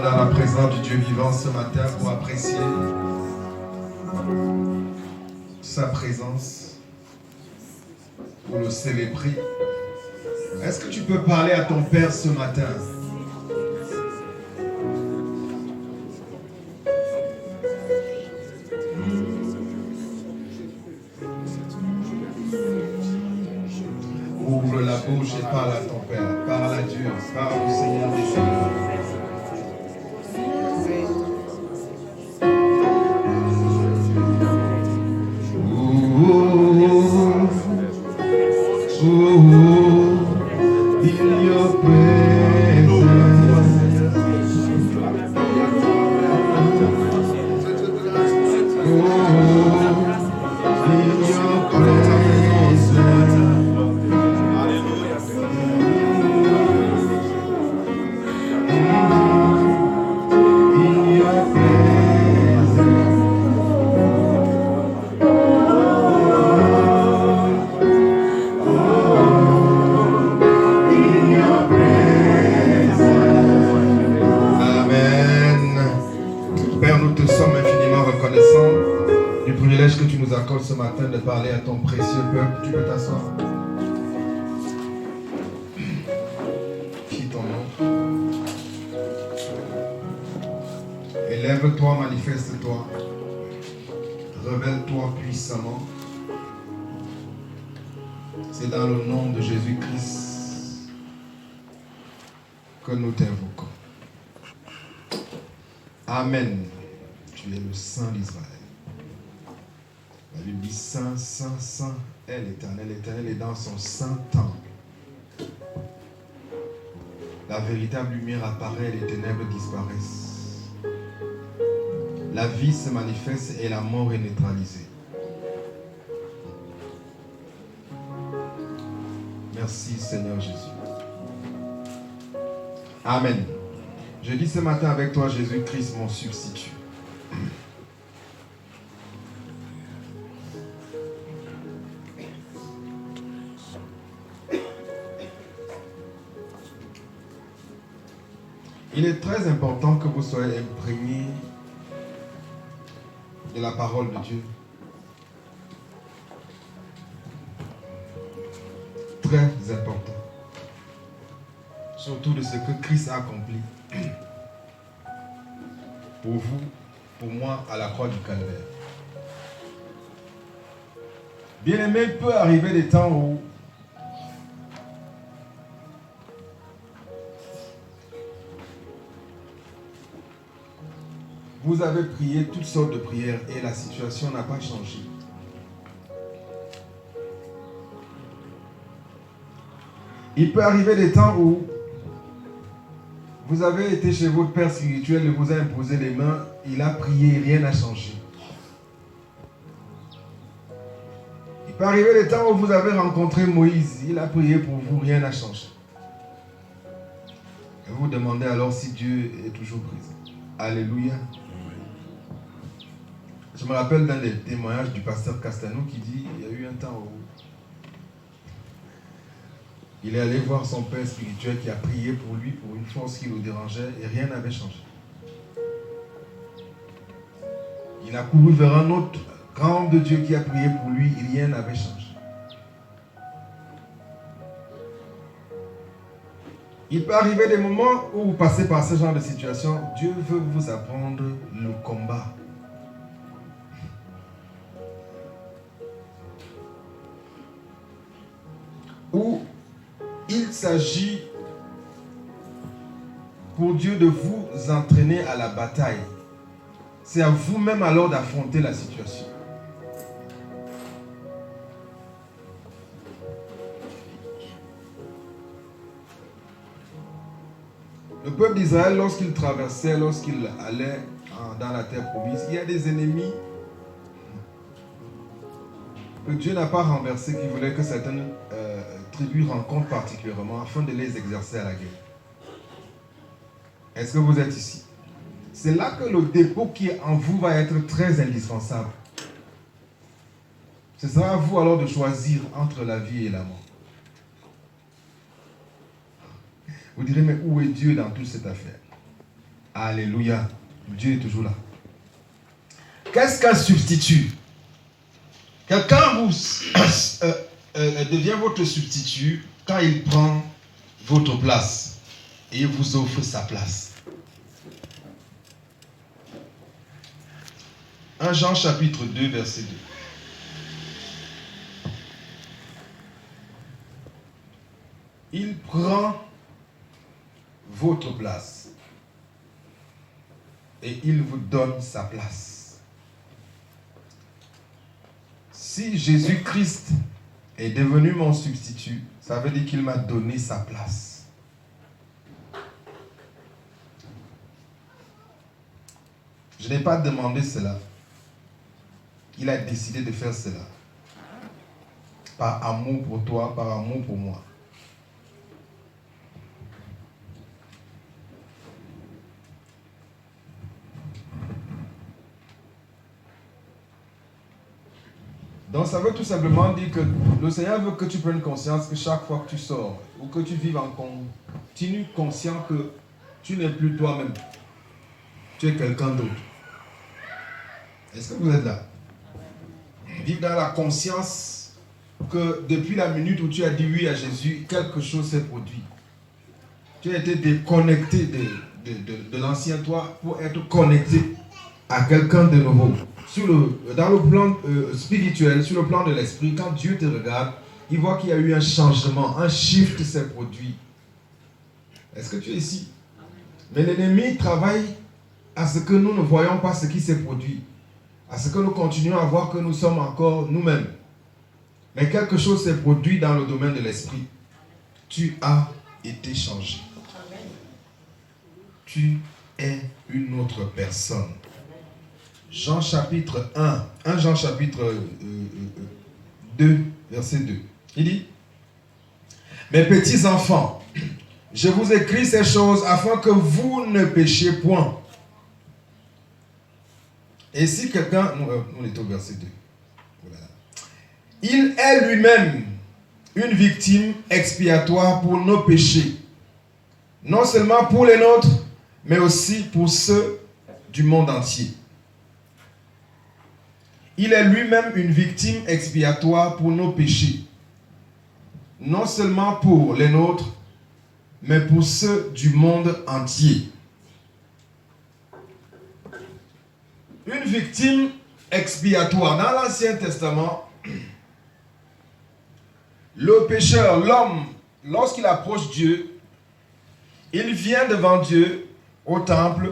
dans la présence du Dieu vivant ce matin pour apprécier sa présence, pour le célébrer. Est-ce que tu peux parler à ton Père ce matin? Ouvre la bouche et parle à ton Père. Parle à Dieu. Parle au Seigneur des Seigneurs. Ce matin de parler à ton précieux peuple. Tu peux t'asseoir. Prie ton nom. Élève-toi, manifeste-toi. Révèle-toi puissamment. C'est dans le nom de Jésus-Christ que nous t'invoquons. Amen. Tu es le Saint d'Israël. La Bible dit Saint, Saint, Saint est l'Éternel. L'Éternel est dans son saint temple. La véritable lumière apparaît, les ténèbres disparaissent. La vie se manifeste et la mort est neutralisée. Merci Seigneur Jésus. Amen. Je dis ce matin avec toi Jésus-Christ mon substitut. Il est très important que vous soyez imprégnés de la parole de Dieu. Très important. Surtout de ce que Christ a accompli. Pour vous, pour moi, à la croix du Calvaire. Bien-aimé, il peut arriver des temps où vous avez prié toutes sortes de prières et la situation n'a pas changé. Il peut arriver des temps où vous avez été chez votre Père spirituel, il vous a imposé les mains, il a prié, rien n'a changé. Il peut arriver des temps où vous avez rencontré Moïse, il a prié pour vous, rien n'a changé. Et vous demandez alors si Dieu est toujours présent. Alléluia. Je me rappelle d'un des témoignages du pasteur Castanou qui dit il y a eu un temps où il est allé voir son père spirituel qui a prié pour lui, pour une force qui le dérangeait et rien n'avait changé. Il a couru vers un autre grand de Dieu qui a prié pour lui et rien n'avait changé. Il peut arriver des moments où vous passez par ce genre de situation, Dieu veut vous apprendre le combat. Où il s'agit pour Dieu de vous entraîner à la bataille. C'est à vous-même alors d'affronter la situation. Le peuple d'Israël, lorsqu'il traversait, lorsqu'il allait dans la terre promise, il y a des ennemis que Dieu n'a pas renversés, qui voulaient que certaines tribus rencontrent particulièrement afin de les exercer à la guerre. Est-ce que vous êtes ici? C'est là que le dépôt qui est en vous va être très indispensable. Ce sera à vous alors de choisir entre la vie et la mort. Vous direz, mais où est Dieu dans toute cette affaire? Alléluia. Dieu est toujours là. Qu'est-ce qu'un substitut? Quelqu'un devient votre substitut quand il prend votre place et il vous offre sa place. 1 Jean chapitre 2 verset 2. Il prend votre place et il vous donne sa place. Si Jésus-Christ est devenu mon substitut, ça veut dire qu'il m'a donné sa place. Je n'ai pas demandé cela. Il a décidé de faire cela. Par amour pour toi, par amour pour moi. Donc ça veut tout simplement dire que le Seigneur veut que tu prennes conscience que chaque fois que tu sors ou que tu vives en continu conscient que tu n'es plus toi-même. Tu es quelqu'un d'autre. Est-ce que vous êtes là? Vivre dans la conscience que depuis la minute où tu as dit oui à Jésus, quelque chose s'est produit. Tu as été déconnecté de l'ancien toi pour être connecté à quelqu'un de nouveau. Dans le plan spirituel, sur le plan de l'esprit, quand Dieu te regarde, il voit qu'il y a eu un changement, un shift s'est produit. Est-ce que tu es ici? Mais l'ennemi travaille à ce que nous ne voyons pas ce qui s'est produit, à ce que nous continuons à voir que nous sommes encore nous-mêmes. Mais quelque chose s'est produit dans le domaine de l'esprit. Tu as été changé. Tu es une autre personne. Jean chapitre 1 Jean chapitre 2, verset 2. Il dit: mes petits enfants, je vous écris ces choses afin que vous ne péchiez point. Et si quelqu'un... on est au verset 2. Voilà. Il est lui-même une victime expiatoire pour nos péchés. Non seulement pour les nôtres, mais aussi pour ceux du monde entier. Il est lui-même une victime expiatoire pour nos péchés. Non seulement pour les nôtres, mais pour ceux du monde entier. Une victime expiatoire. Dans l'Ancien Testament, le pécheur, l'homme, lorsqu'il approche Dieu, il vient devant Dieu au temple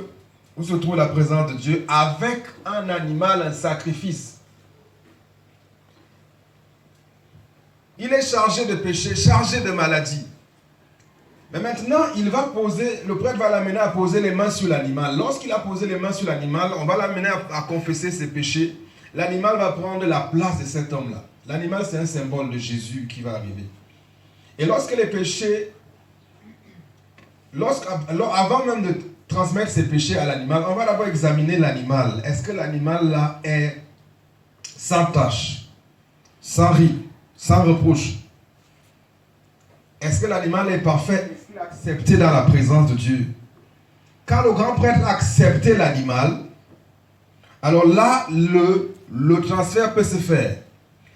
où se trouve la présence de Dieu avec un animal, un sacrifice. Il est chargé de péché, chargé de maladie. Mais maintenant, le prêtre va l'amener à poser les mains sur l'animal. Lorsqu'il a posé les mains sur l'animal, on va l'amener à confesser ses péchés. L'animal va prendre la place de cet homme-là. L'animal, c'est un symbole de Jésus qui va arriver. Et lorsque les péchés, avant même de transmettre ses péchés à l'animal, on va d'abord examiner l'animal. Est-ce que l'animal-là est sans tache, sans ride, sans reproche? Est-ce que l'animal est parfait? Est-ce qu'il est accepté dans la présence de Dieu? Quand le grand prêtre a accepté l'animal, alors là, le transfert peut se faire.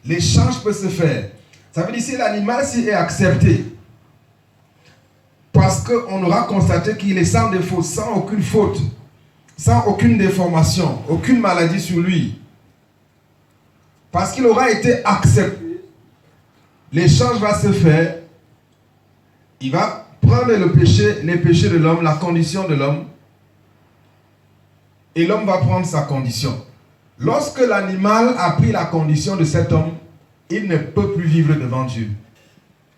L'échange peut se faire. Ça veut dire si l'animal est accepté, parce qu'on aura constaté qu'il est sans défaut, sans aucune faute, sans aucune déformation, aucune maladie sur lui. Parce qu'il aura été accepté, l'échange va se faire. Il va prendre les péchés de l'homme, la condition de l'homme, et l'homme va prendre sa condition. Lorsque l'animal a pris la condition de cet homme, il ne peut plus vivre devant Dieu.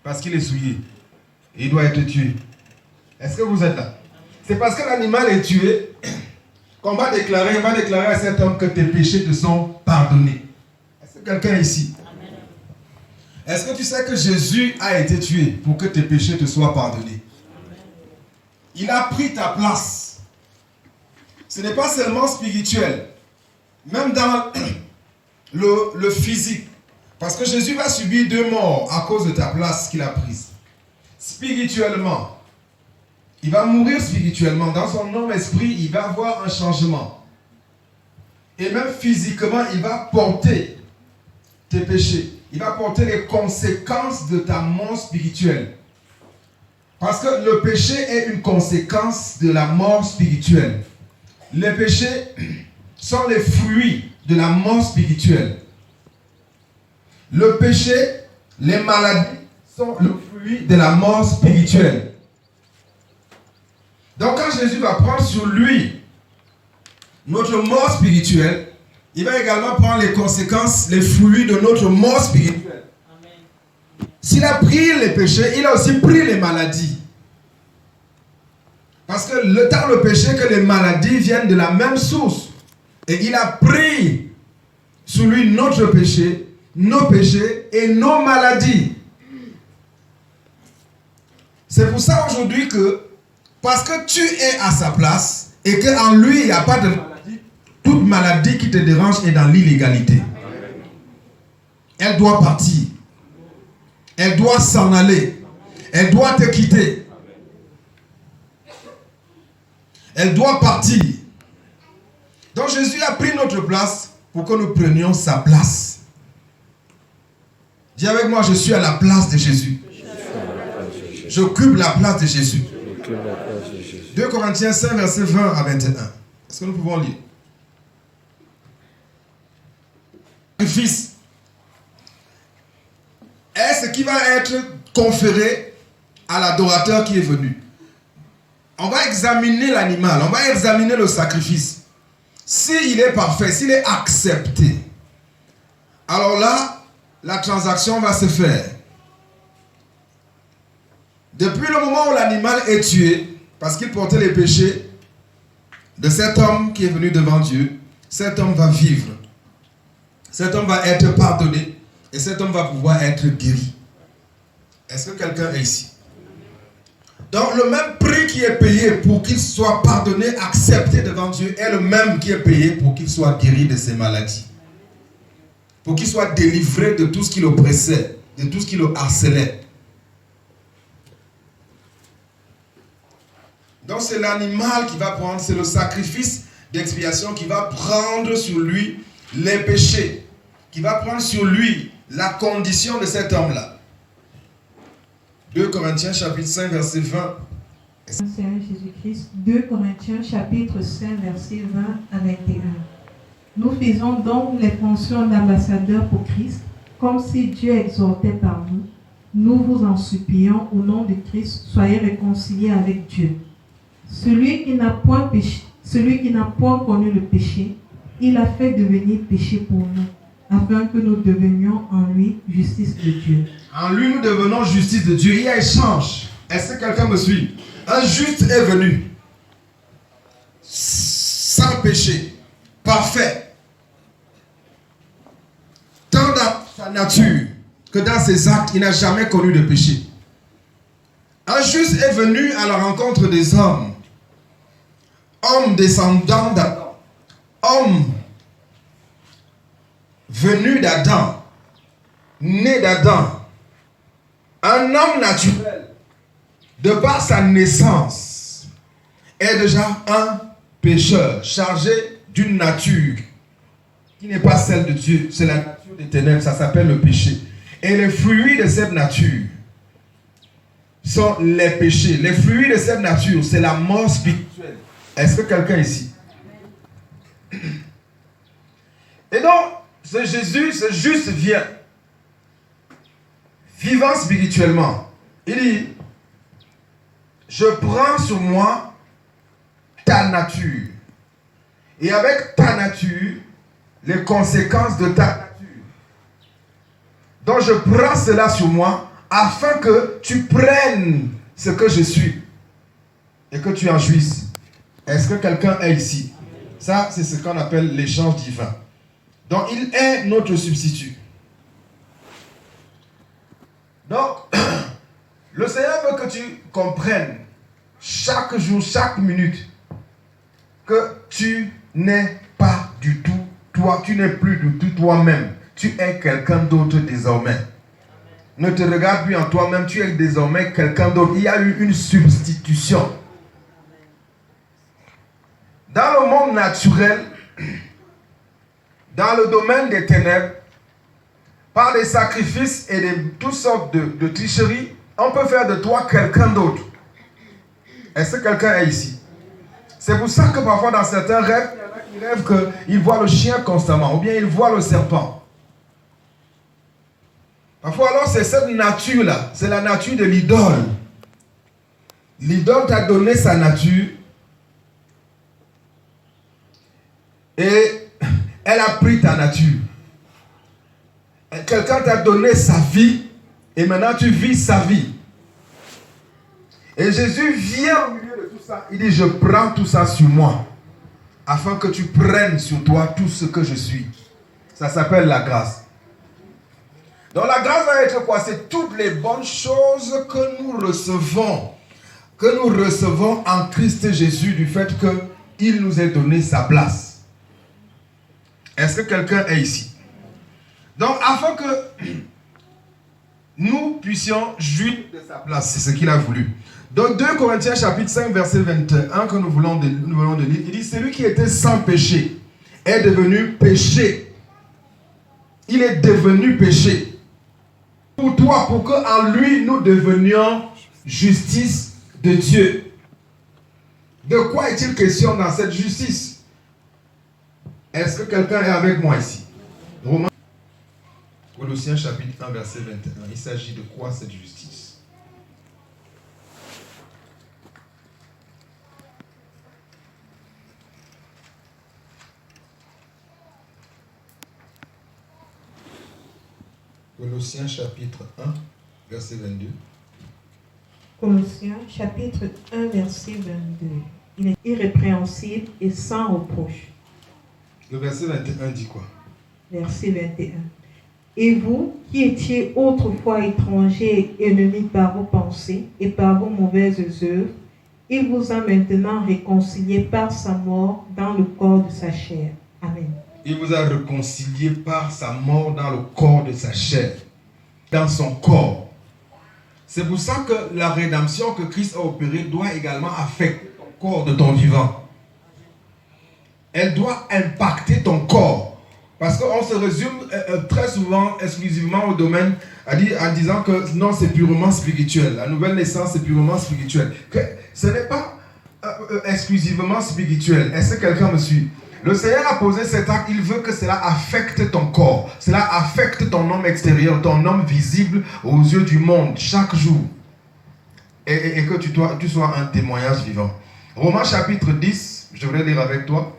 Parce qu'il est souillé. Et il doit être tué. Est-ce que vous êtes là? C'est parce que l'animal est tué qu'on va déclarer à cet homme que tes péchés te sont pardonnés. Est-ce que quelqu'un est ici? Est-ce que tu sais que Jésus a été tué pour que tes péchés te soient pardonnés? Il a pris ta place. Ce n'est pas seulement spirituel. Même dans le physique. Parce que Jésus va subir 2 morts à cause de ta place qu'il a prise. Spirituellement, Il va mourir spirituellement. Dans son homme-esprit, il va avoir un changement. Et même physiquement, il va porter tes péchés. Il va porter les conséquences de ta mort spirituelle. Parce que le péché est une conséquence de la mort spirituelle. Les péchés sont les fruits de la mort spirituelle. Le péché, les maladies sont le fruit de la mort spirituelle. Donc quand Jésus va prendre sur lui notre mort spirituelle, il va également prendre les conséquences, les fruits de notre mort spirituelle. S'il a pris les péchés, il a aussi pris les maladies. Parce que tant le péché que les maladies viennent de la même source. Et il a pris sur lui notre péché, nos péchés et nos maladies. C'est pour ça aujourd'hui que, parce que tu es à sa place et qu'en lui il n'y a pas de maladie, toute maladie qui te dérange est dans l'illégalité. Elle doit partir. Elle doit s'en aller. Elle doit te quitter. Elle doit partir. Donc Jésus a pris notre place pour que nous prenions sa place. Dis avec moi, je suis à la place de Jésus. J'occupe la place de Jésus. 2 Corinthiens 5, verset 20 à 21. Est-ce que nous pouvons lire? Le Fils est ce qui va être conféré à l'adorateur qui est venu. On va examiner l'animal, on va examiner le sacrifice. S'il est parfait, s'il est accepté, alors là, la transaction va se faire. Depuis le moment où l'animal est tué, parce qu'il portait les péchés de cet homme qui est venu devant Dieu, cet homme va vivre. Cet homme va être pardonné et cet homme va pouvoir être guéri. Est-ce que quelqu'un est ici? Donc le même prix qui est payé pour qu'il soit pardonné, accepté devant Dieu, est le même qui est payé pour qu'il soit guéri de ses maladies. Pour qu'il soit délivré de tout ce qui l'oppressait, de tout ce qui le harcelait. Donc c'est l'animal qui va prendre, c'est le sacrifice d'expiation qui va prendre sur lui les péchés, qui va prendre sur lui la condition de cet homme-là. 2 Corinthiens chapitre 5 verset 20. Seigneur Jésus-Christ, 2 Corinthiens chapitre 5 verset 20 à 21. Nous faisons donc les fonctions d'ambassadeurs pour Christ, comme si Dieu exhortait par nous. Nous vous en supplions au nom de Christ, soyez réconciliés avec Dieu. Celui qui n'a point connu le péché, il a fait devenir péché pour nous, afin que nous devenions en lui justice de Dieu. En lui, nous devenons justice de Dieu. Il y a échange. Est-ce que quelqu'un me suit? Un juste est venu, sans péché, parfait, tant dans sa nature que dans ses actes, il n'a jamais connu de péché. Un juste est venu à la rencontre des hommes, hommes descendants d'Adam, hommes venus d'Adam, né d'Adam. Un homme naturel, de par sa naissance, est déjà un pécheur, chargé d'une nature qui n'est pas celle de Dieu. C'est la nature des ténèbres, ça s'appelle le péché. Et les fruits de cette nature sont les péchés. Les fruits de cette nature, c'est la mort spirituelle. Est-ce que quelqu'un ici? Et donc, ce Jésus, ce juste vient, vivant spirituellement. Il dit, je prends sur moi ta nature. Et avec ta nature, les conséquences de ta nature. Donc je prends cela sur moi afin que tu prennes ce que je suis et que tu en jouisses. Est-ce que quelqu'un est ici? Ça, c'est ce qu'on appelle l'échange divin. Donc il est notre substitut. Donc, le Seigneur veut que tu comprennes chaque jour, chaque minute, que tu n'es pas du tout toi, tu n'es plus du tout toi-même. Tu es quelqu'un d'autre désormais. Ne te regarde plus en toi-même, tu es désormais quelqu'un d'autre. Il y a eu une substitution. Dans le monde naturel, dans le domaine des ténèbres, par des sacrifices et de toutes sortes de tricheries, on peut faire de toi quelqu'un d'autre. Est-ce que quelqu'un est ici? C'est pour ça que parfois dans certains rêves, il y en a qui rêvent qu'ils voient le chien constamment, ou bien ils voient le serpent. Parfois alors c'est cette nature-là, c'est la nature de l'idole. L'idole t'a donné sa nature et elle a pris ta nature. Quelqu'un t'a donné sa vie et maintenant tu vis sa vie. Et Jésus vient au milieu de tout ça. Il dit, je prends tout ça sur moi afin que tu prennes sur toi tout ce que je suis. Ça s'appelle la grâce. Donc la grâce va être quoi? C'est toutes les bonnes choses que nous recevons en Christ Jésus du fait qu'il nous ait donné sa place. Est-ce que quelqu'un est ici? Donc afin que nous puissions jouir de sa place, c'est ce qu'il a voulu. Donc 2 Corinthiens chapitre 5 verset 21 que nous venons de lire, il dit, celui qui était sans péché est devenu péché. Il est devenu péché. Pour toi, pour qu'en lui nous devenions justice de Dieu. De quoi est-il question dans cette justice? Est-ce que quelqu'un est avec moi ici? Romains, Colossiens chapitre 1 verset 21. Il s'agit de quoi cette justice? Colossiens chapitre 1 verset 22. Colossiens chapitre 1 verset 22. Il est irrépréhensible et sans reproche. Le verset 21 dit quoi? Verset 21. Et vous, qui étiez autrefois étrangers et ennemis par vos pensées et par vos mauvaises œuvres, il vous a maintenant réconciliés par sa mort dans le corps de sa chair. Amen. Il vous a réconcilié par sa mort dans le corps de sa chair, dans son corps. C'est pour ça que la rédemption que Christ a opérée doit également affecter ton corps de ton vivant. Elle doit impacter ton corps. Parce qu'on se résume très souvent, exclusivement au domaine, en disant que non, c'est purement spirituel. La nouvelle naissance, c'est purement spirituel. Que ce n'est pas exclusivement spirituel. Est-ce que quelqu'un me suit? Le Seigneur a posé cet acte, il veut que cela affecte ton corps. Cela affecte ton homme extérieur, ton homme visible aux yeux du monde, chaque jour. Et que tu sois un témoignage vivant. Romains chapitre 10, je voudrais lire avec toi.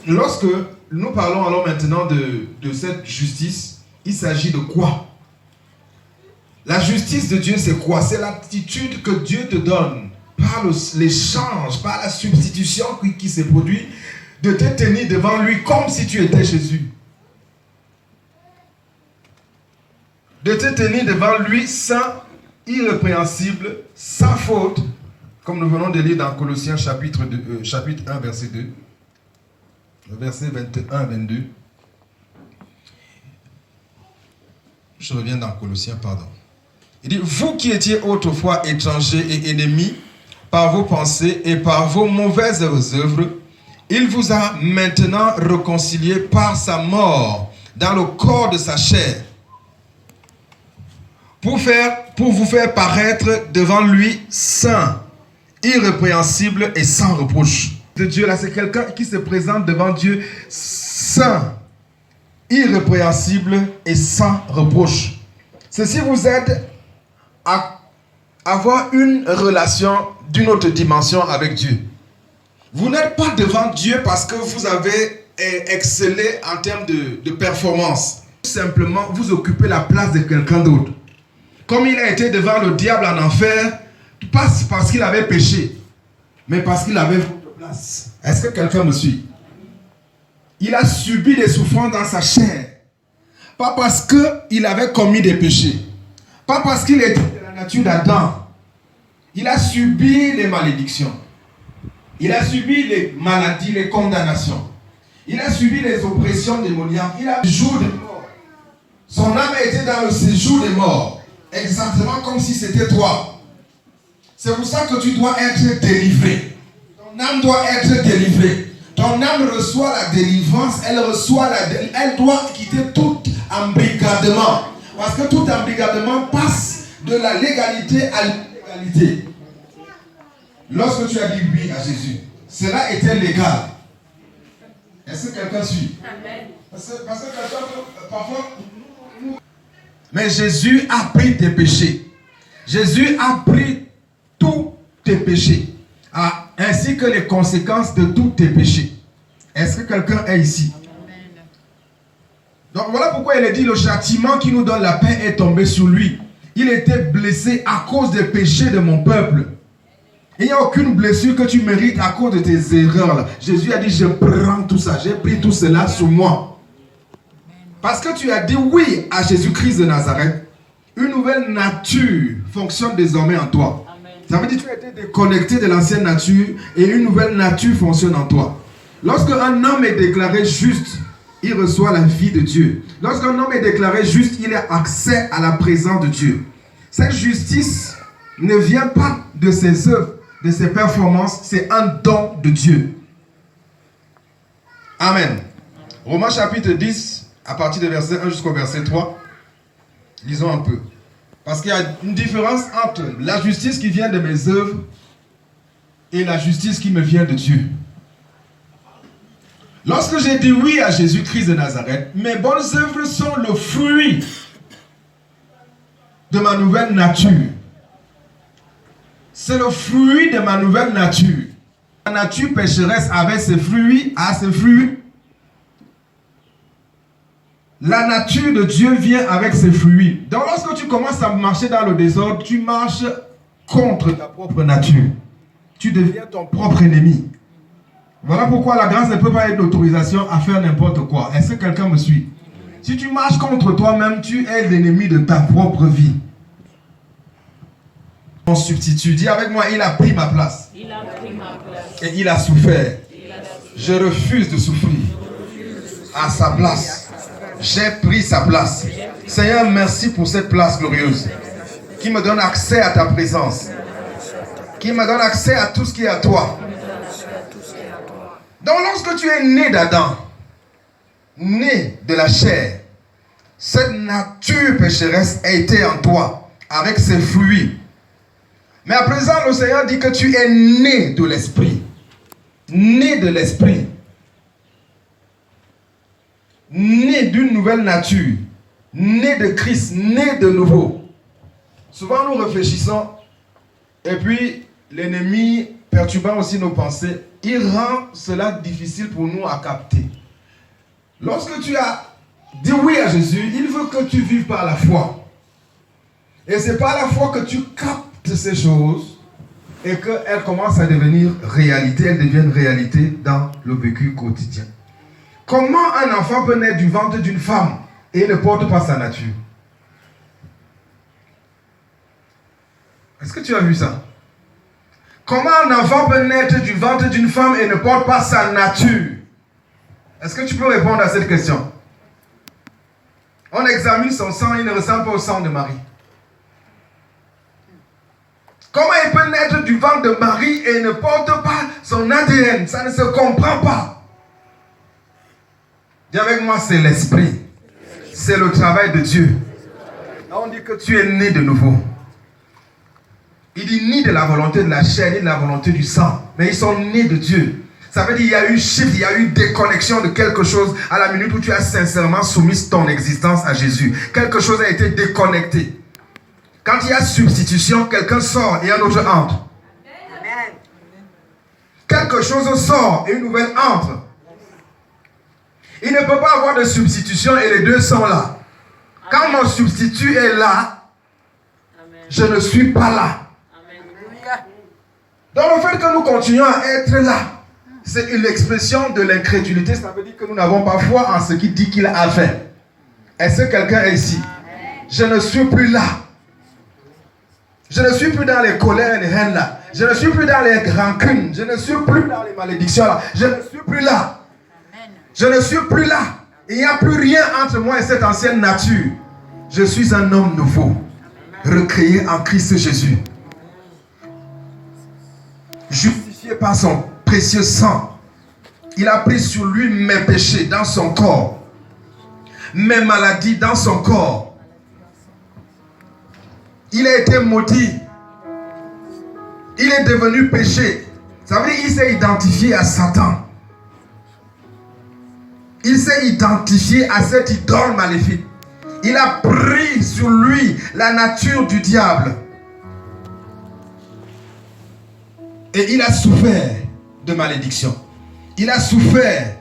Lorsque nous parlons alors maintenant de cette justice, il s'agit de quoi? La justice de Dieu, c'est quoi? C'est l'attitude que Dieu te donne par l'échange, par la substitution qui s'est produite, de te tenir devant lui comme si tu étais Jésus. De te tenir devant lui saint, irrépréhensible, sans faute, comme nous venons de lire dans Colossiens chapitre 1, verset 2. Le verset 21-22. Je reviens dans Colossiens, pardon. Il dit, vous qui étiez autrefois étrangers et ennemis par vos pensées et par vos mauvaises œuvres, il vous a maintenant réconciliés par sa mort dans le corps de sa chair pour vous faire paraître devant lui saint, irrépréhensible et sans reproche. De Dieu, là, c'est quelqu'un qui se présente devant Dieu saint, irrépréhensible et sans reproche. Ceci vous aide à avoir une relation d'une autre dimension avec Dieu. Vous n'êtes pas devant Dieu parce que vous avez excellé en termes de performance. Simplement, vous occupez la place de quelqu'un d'autre. Comme il a été devant le diable en enfer, pas parce qu'il avait péché, mais parce qu'il avait votre place. Est-ce que quelqu'un me suit? Il a subi des souffrances dans sa chair. Pas parce qu'il avait commis des péchés. Pas parce qu'il était de la nature d'Adam. Il a subi les malédictions. Il a subi les maladies, les condamnations. Il a subi les oppressions démoniaques. Il a le jour des morts. Son âme a été dans le séjour des morts. Exactement comme si c'était toi. C'est pour ça que tu dois être délivré. Ton âme doit être délivrée. Ton âme reçoit la délivrance, elle doit quitter tout embrigadement. Parce que tout embrigadement passe de la légalité à l'illégalité. Lorsque tu as dit oui à Jésus, cela était légal. Est-ce que quelqu'un suit? Amen. Parce que quelqu'un parfois... Mais Jésus a pris tes péchés. Jésus a pris tous tes péchés. Ainsi que les conséquences de tous tes péchés. Est-ce que quelqu'un est ici? Amen. Donc voilà pourquoi il est dit, le châtiment qui nous donne la paix est tombé sur lui. Il était blessé à cause des péchés de mon peuple. Il n'y a aucune blessure que tu mérites à cause de tes erreurs. Là. Jésus a dit, je prends tout ça, j'ai pris tout cela sur moi. Parce que tu as dit oui à Jésus-Christ de Nazareth, une nouvelle nature fonctionne désormais en toi. Amen. Ça veut dire que tu as été déconnecté de l'ancienne nature et une nouvelle nature fonctionne en toi. Lorsque un homme est déclaré juste, il reçoit la vie de Dieu. Lorsqu'un homme est déclaré juste, il a accès à la présence de Dieu. Cette justice ne vient pas de ses œuvres, de ses performances, c'est un don de Dieu. Amen. Romains chapitre 10, à partir du verset 1 jusqu'au verset 3. Lisons un peu. Parce qu'il y a une différence entre la justice qui vient de mes œuvres et la justice qui me vient de Dieu. Lorsque j'ai dit oui à Jésus-Christ de Nazareth, mes bonnes œuvres sont le fruit de ma nouvelle nature. C'est le fruit de ma nouvelle nature. La nature pécheresse avait ses fruits, a ses fruits. La nature de Dieu vient avec ses fruits. Donc lorsque tu commences à marcher dans le désordre, tu marches contre ta propre nature. Tu deviens ton propre ennemi. Voilà pourquoi la grâce ne peut pas être l'autorisation à faire n'importe quoi. Est-ce que quelqu'un me suit? Si tu marches contre toi-même, tu es l'ennemi de ta propre vie. Mon substitut, dis avec moi, il a pris ma place. Il a pris ma place. Et il a souffert. Je refuse de souffrir à sa place. J'ai pris sa place. Seigneur, merci pour cette place glorieuse qui me donne accès à ta présence, qui me donne accès à tout ce qui est à toi. Donc lorsque tu es né d'Adam, né de la chair, cette nature pécheresse a été en toi avec ses fruits. Mais à présent, le Seigneur dit que tu es né de l'Esprit. Né de l'Esprit. Né d'une nouvelle nature. Né de Christ. Né de nouveau. Souvent nous réfléchissons et puis l'ennemi perturbant aussi nos pensées, il rend cela difficile pour nous à capter. Lorsque tu as dit oui à Jésus, il veut que tu vives par la foi. Et c'est par la foi que tu captes ces choses et qu'elles commencent à devenir réalité, elles deviennent réalité dans le vécu quotidien. Comment un enfant peut naître du ventre d'une femme et ne porte pas sa nature? Est-ce que tu as vu ça? Comment un enfant peut naître du ventre d'une femme et ne porte pas sa nature? Est-ce que tu peux répondre à cette question? On examine son sang, il ne ressemble pas au sang de Marie. Comment il peut naître du ventre de Marie et ne porte pas son ADN? Ça ne se comprend pas. Dis avec moi, c'est l'esprit. C'est le travail de Dieu. Là, on dit que tu es né de nouveau. Il dit ni de la volonté de la chair, ni de la volonté du sang. Mais ils sont nés de Dieu. Ça veut dire qu'il y a eu shift, il y a eu déconnexion de quelque chose à la minute où tu as sincèrement soumis ton existence à Jésus. Quelque chose a été déconnecté. Quand il y a substitution, quelqu'un sort et un autre entre. Amen. Quelque chose sort et une nouvelle entre. Il ne peut pas avoir de substitution et les deux sont là. Quand mon substitut est là, je ne suis pas là. Donc le fait que nous continuons à être là, c'est une expression de l'incrédulité. Ça veut dire que nous n'avons pas foi en ce qu'il dit qu'il a fait. Est-ce que quelqu'un est ici? Je ne suis plus là. Je ne suis plus dans les colères et les haines là. Je ne suis plus dans les rancunes. Je ne suis plus dans les malédictions là. Je ne suis plus là. Je ne suis plus là. Il n'y a plus rien entre moi et cette ancienne nature. Je suis un homme nouveau, recréé en Christ Jésus. Justifié par son précieux sang. Il a pris sur lui mes péchés dans son corps, mes maladies dans son corps. Il a été maudit. Il est devenu péché. Ça veut dire qu'il s'est identifié à Satan. Il s'est identifié à cette idole maléfique. Il a pris sur lui la nature du diable. Et il a souffert de malédiction. Il a souffert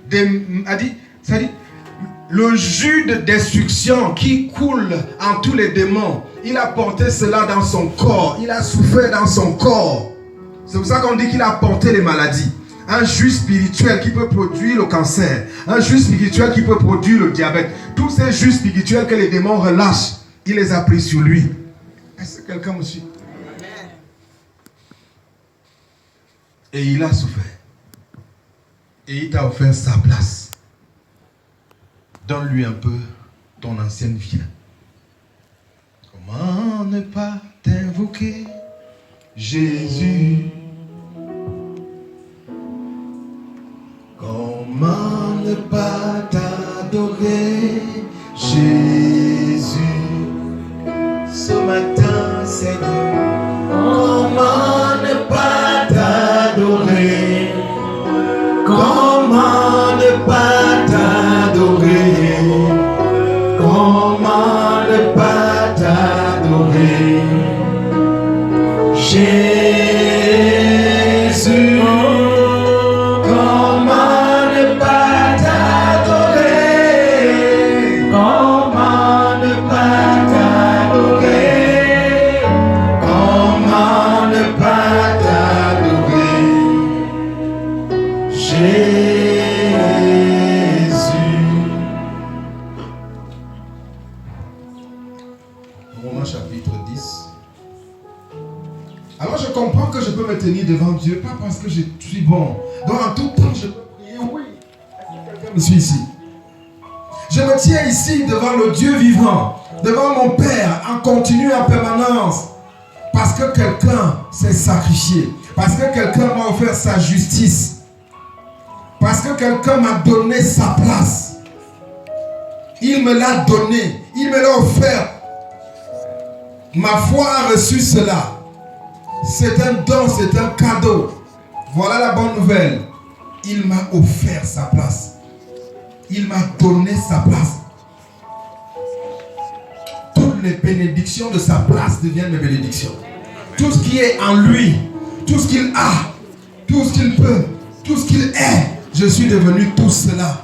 c'est-à-dire le jus de destruction qui coule en tous les démons. Il a porté cela dans son corps. Il a souffert dans son corps. C'est pour ça qu'on dit qu'il a porté les maladies. Un jus spirituel qui peut produire le cancer. Un jus spirituel qui peut produire le diabète. Tous ces jus spirituels que les démons relâchent, il les a pris sur lui. Est-ce que quelqu'un me suit? Et il a souffert. Et il t'a offert sa place. Donne-lui un peu ton ancienne vie. Comment ne pas t'invoquer, Jésus? Comment ne pas t'adorer, Jésus? Ce matin, Seigneur, comment ne pas t'adorer? Comment ne pas t'adorer? Comment ne pas t'adorer, Jésus? Devant Dieu, pas parce que je suis bon. Donc en tout temps, je peux prier, oui. Est-ce que quelqu'un me suit ici? Je me tiens ici devant le Dieu vivant, devant mon Père, en continu, en permanence. Parce que quelqu'un s'est sacrifié. Parce que quelqu'un m'a offert sa justice. Parce que quelqu'un m'a donné sa place. Il me l'a donné. Il me l'a offert. Ma foi a reçu cela. C'est un don, c'est un cadeau. Voilà la bonne nouvelle. Il m'a offert sa place. Il m'a donné sa place. Toutes les bénédictions de sa place deviennent mes bénédictions. Tout ce qui est en lui, tout ce qu'il a, tout ce qu'il peut, tout ce qu'il est, je suis devenu tout cela.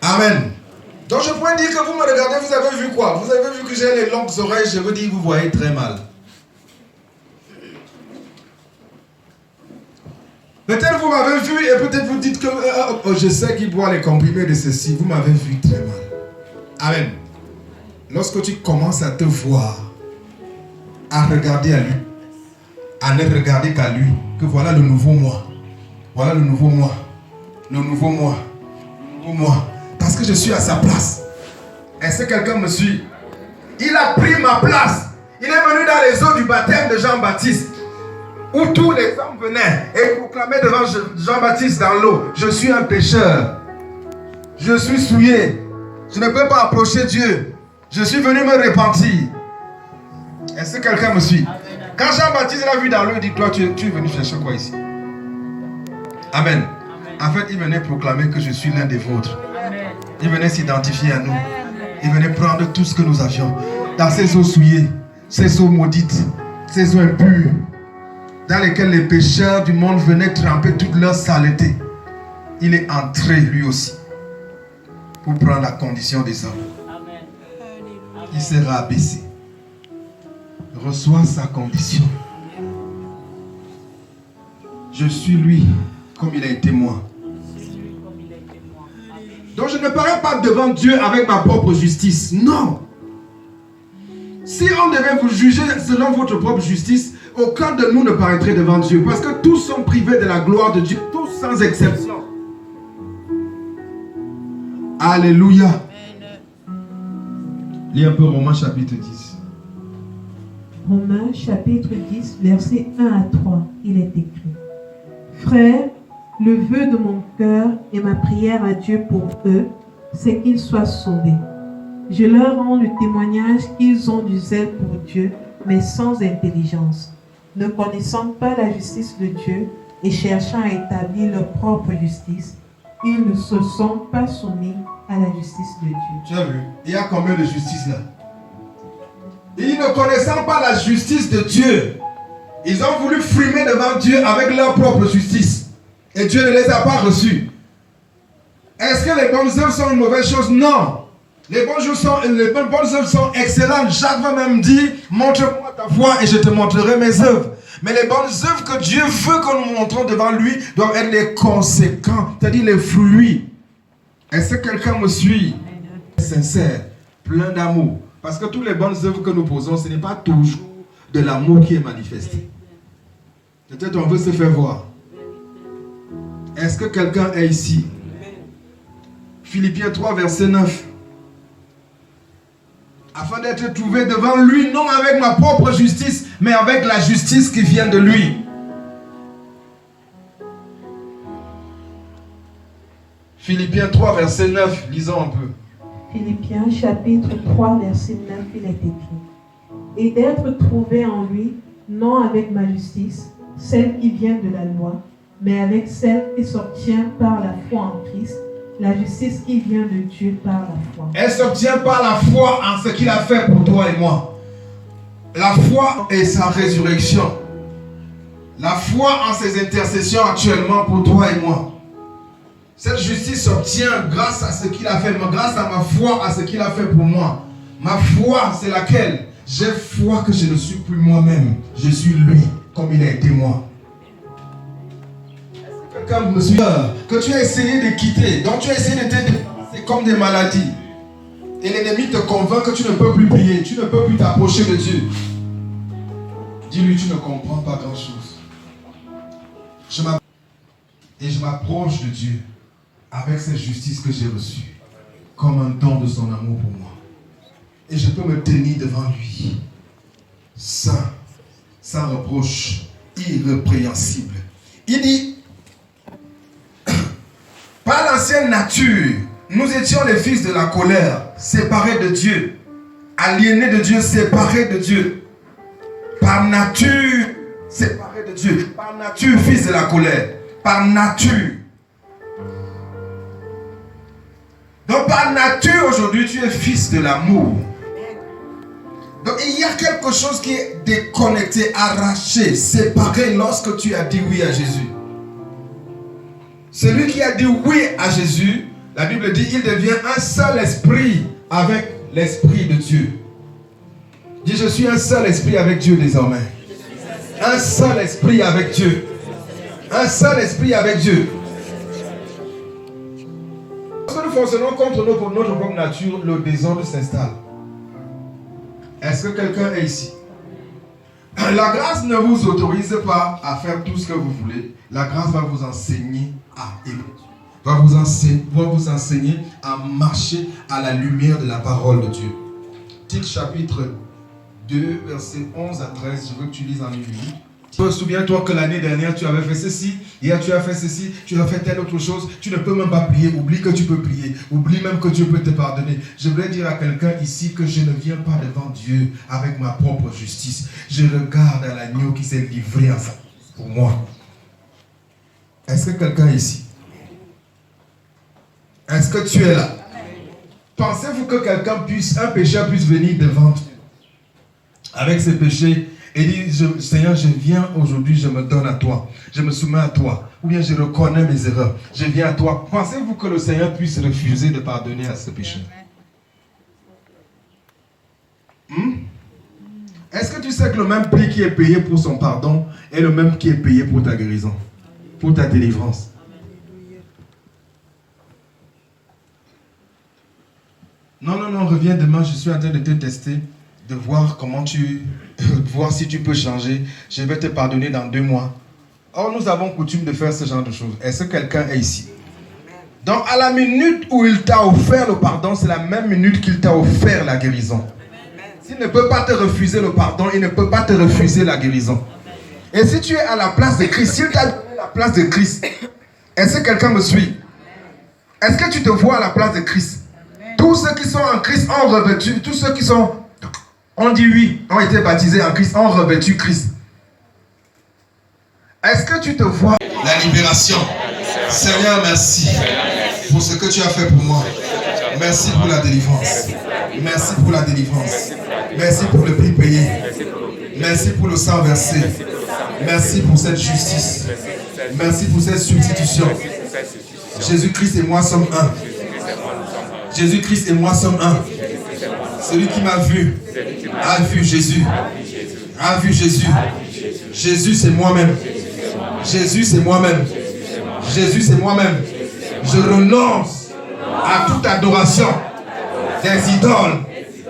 Amen. Donc je pourrais dire que vous me regardez, vous avez vu quoi? Vous avez vu que j'ai les longues oreilles, je veux dire, vous voyez très mal. Peut-être vous m'avez vu et peut-être vous dites que je sais qu'il boit les comprimés de ceci. Vous m'avez vu très mal. Amen. Lorsque tu commences à te voir, à regarder à lui, à ne regarder qu'à lui, que voilà le nouveau moi. Voilà le nouveau moi. Le nouveau moi. Le nouveau moi. Parce que je suis à sa place. Est-ce que quelqu'un me suit? Il a pris ma place. Il est venu dans les eaux du baptême de Jean-Baptiste, où tous les hommes venaient et proclamaient devant Jean-Baptiste dans l'eau: je suis un pécheur. Je suis souillé. Je ne peux pas approcher Dieu. Je suis venu me repentir. Est-ce que quelqu'un me suit? Quand Jean-Baptiste l'a vu dans l'eau, il dit: toi, tu es venu chercher quoi ici? Amen. En fait, il venait proclamer que je suis l'un des vôtres. Il venait s'identifier à nous. Il venait prendre tout ce que nous avions. Dans ces eaux souillées, ces eaux maudites, ces eaux impures, dans lesquelles les pécheurs du monde venaient tremper toute leur saleté. Il est entré lui aussi pour prendre la condition des hommes. Il s'est rabaissé. Reçoit sa condition. Je suis lui comme il a été moi. Donc je ne parais pas devant Dieu avec ma propre justice. Non. Si on devait vous juger selon votre propre justice, aucun de nous ne paraîtrait devant Dieu. Parce que tous sont privés de la gloire de Dieu. Tous sans exception. Alléluia. Lis un peu Romains chapitre 10. Romains chapitre 10, versets 1 à 3, il est écrit: Frères, le vœu de mon cœur et ma prière à Dieu pour eux, c'est qu'ils soient sauvés. Je leur rends le témoignage qu'ils ont du zèle pour Dieu, mais sans intelligence, ne connaissant pas la justice de Dieu et cherchant à établir leur propre justice. Ils ne se sont pas soumis à la justice de Dieu. Tu as vu? Il y a combien de justice là? Ils ne connaissant pas la justice de Dieu, ils ont voulu frimer devant Dieu avec leur propre justice. Et Dieu ne les a pas reçus. Est-ce que les bonnes œuvres sont une mauvaise chose? Non. Les bonnes œuvres sont excellentes. Jacques va même dire: montre-moi ta foi et je te montrerai mes œuvres. Mais les bonnes œuvres que Dieu veut que nous montrons devant lui doivent être les conséquents, c'est-à-dire les fruits. Est-ce que quelqu'un me suit? Sincère, plein d'amour. Parce que toutes les bonnes œuvres que nous posons, ce n'est pas toujours de l'amour qui est manifesté. Peut-être on veut se faire voir. Est-ce que quelqu'un est ici? Philippiens 3, verset 9. Afin d'être trouvé devant lui, non avec ma propre justice, mais avec la justice qui vient de lui. Philippiens 3, verset 9, lisons un peu. Philippiens chapitre 3, verset 9, il est écrit: Et d'être trouvé en lui, non avec ma justice, celle qui vient de la loi, mais avec celle qui s'obtient par la foi en Christ, la justice qui vient de Dieu par la foi. Elle s'obtient par la foi en ce qu'il a fait pour toi et moi. La foi est sa résurrection. La foi en ses intercessions actuellement pour toi et moi. Cette justice s'obtient grâce à ce qu'il a fait, grâce à ma foi, à ce qu'il a fait pour moi. Ma foi, c'est laquelle? J'ai foi que je ne suis plus moi-même. Je suis lui, comme il a été moi. Quelqu'un me suit, que tu as essayé de quitter, donc tu as essayé de te déplacer comme des maladies. Et l'ennemi te convainc que tu ne peux plus prier, tu ne peux plus t'approcher de Dieu. Dis-lui, tu ne comprends pas grand-chose. Je m'approche de Dieu avec cette justice que j'ai reçue, comme un don de son amour pour moi. Et je peux me tenir devant lui, saint, sans reproche, irrépréhensible. Il dit: par l'ancienne nature, nous étions les fils de la colère, séparés de Dieu, aliénés de Dieu, séparés de Dieu. Par nature, séparés de Dieu. Par nature, fils de la colère. Par nature. Donc par nature, aujourd'hui, tu es fils de l'amour. Donc il y a quelque chose qui est déconnecté, arraché, séparé lorsque tu as dit oui à Jésus. Celui qui a dit oui à Jésus, la Bible dit, il devient un seul esprit avec l'esprit de Dieu. Dis: je suis un seul esprit avec Dieu désormais. Un seul esprit avec Dieu. Un seul esprit avec Dieu. Lorsque nous fonctionnons contre notre propre nature, le désordre s'installe. Est-ce que quelqu'un est ici? La grâce ne vous autorise pas à faire tout ce que vous voulez. La grâce va vous enseigner à aimer. Va vous enseigner à marcher à la lumière de la parole de Dieu. Tite chapitre 2, versets 11 à 13. Je veux que tu lises en une minute. Souviens-toi que l'année dernière, tu avais fait ceci. Hier, tu as fait ceci. Tu as fait telle autre chose. Tu ne peux même pas prier. Oublie que tu peux prier. Oublie même que Dieu peut te pardonner. Je voulais dire à quelqu'un ici que je ne viens pas devant Dieu avec ma propre justice. Je regarde à l'agneau qui s'est livré en sa justice pour moi. Est-ce que quelqu'un est ici? Est-ce que tu es là? Pensez-vous que un pécheur puisse venir devant Dieu avec ses péchés et dire: Seigneur, je viens aujourd'hui, je me donne à toi, je me soumets à toi, ou bien je reconnais mes erreurs, je viens à toi. Pensez-vous que le Seigneur puisse refuser de pardonner à ce pécheur? Est-ce que tu sais que le même prix qui est payé pour son pardon est le même qui est payé pour ta guérison, pour ta délivrance? Non, reviens demain, je suis en train de te tester, de voir voir si tu peux changer. Je vais te pardonner dans 2 mois. Or, nous avons coutume de faire ce genre de choses. Est-ce que quelqu'un est ici? Donc, à la minute où il t'a offert le pardon, c'est la même minute qu'il t'a offert la guérison. S'il ne peut pas te refuser le pardon, il ne peut pas te refuser la guérison. Et si tu es à la place de Christ, s'il t'a donné la place de Christ, est-ce que quelqu'un me suit? Est-ce que tu te vois à la place de Christ? Tous ceux qui sont en Christ ont revêtu, tous ceux qui ont dit oui, ont été baptisés en Christ, ont revêtu Christ. Est-ce que tu te vois? La libération. Seigneur, merci pour ce que tu as fait pour moi. Merci pour la délivrance. Merci pour la délivrance. Merci pour le prix payé. Merci pour le sang versé. Merci pour cette justice. Merci pour cette substitution. Jésus-Christ et moi sommes un. Jésus-Christ et moi sommes un. Celui qui m'a vu a vu Jésus. A vu Jésus. Jésus c'est moi-même. Jésus c'est moi-même. Jésus c'est moi-même. Je renonce à toute adoration des idoles.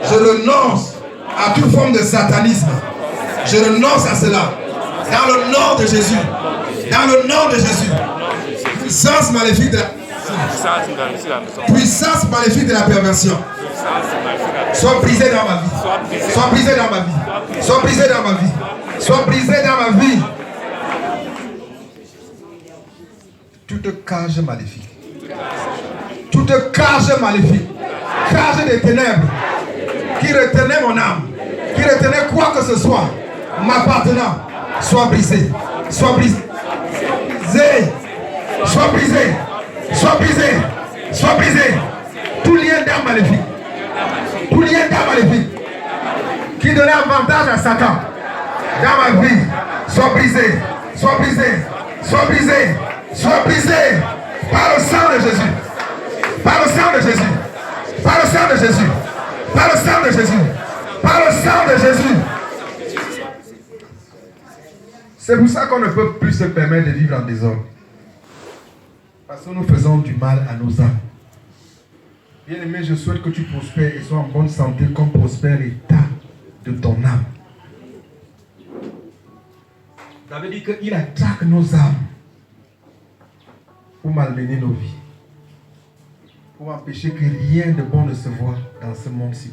Je renonce à toute forme de satanisme. Je renonce à cela. Dans le nom de Jésus. Dans le nom de Jésus. Puissance maléfique de la puissance maléfique de la perversion. Sois brisé dans ma vie. Sois brisé dans ma vie. Sois brisé dans ma vie. Sois brisé dans ma vie. Toute cage maléfique. Toute cage maléfique. Cage des ténèbres. Qui retenait mon âme. Qui retenait quoi que ce soit. M'appartenant. Sois brisé. Sois brisé. Sois brisé. Sois brisé. Sois brisé. Tout lien d'âme maléfique. Tout lien d'âme maléfique. Qui donnait avantage à Satan. Dans ma vie. Sois brisé. Sois brisé. Sois brisé. Sois brisé. Par le sang de Jésus. Par le sang de Jésus. Par le sang de Jésus. Par le sang de Jésus. Par le sang de Jésus. C'est pour ça qu'on ne peut plus se permettre de vivre en désordre. Parce que nous faisons du mal à nos âmes. Bien-aimé, je souhaite que tu prospères et sois en bonne santé comme prospère l'état de ton âme. Ça veut dire qu'il attaque nos âmes pour malmener nos vies. Pour empêcher que rien de bon ne se voie dans ce monde-ci.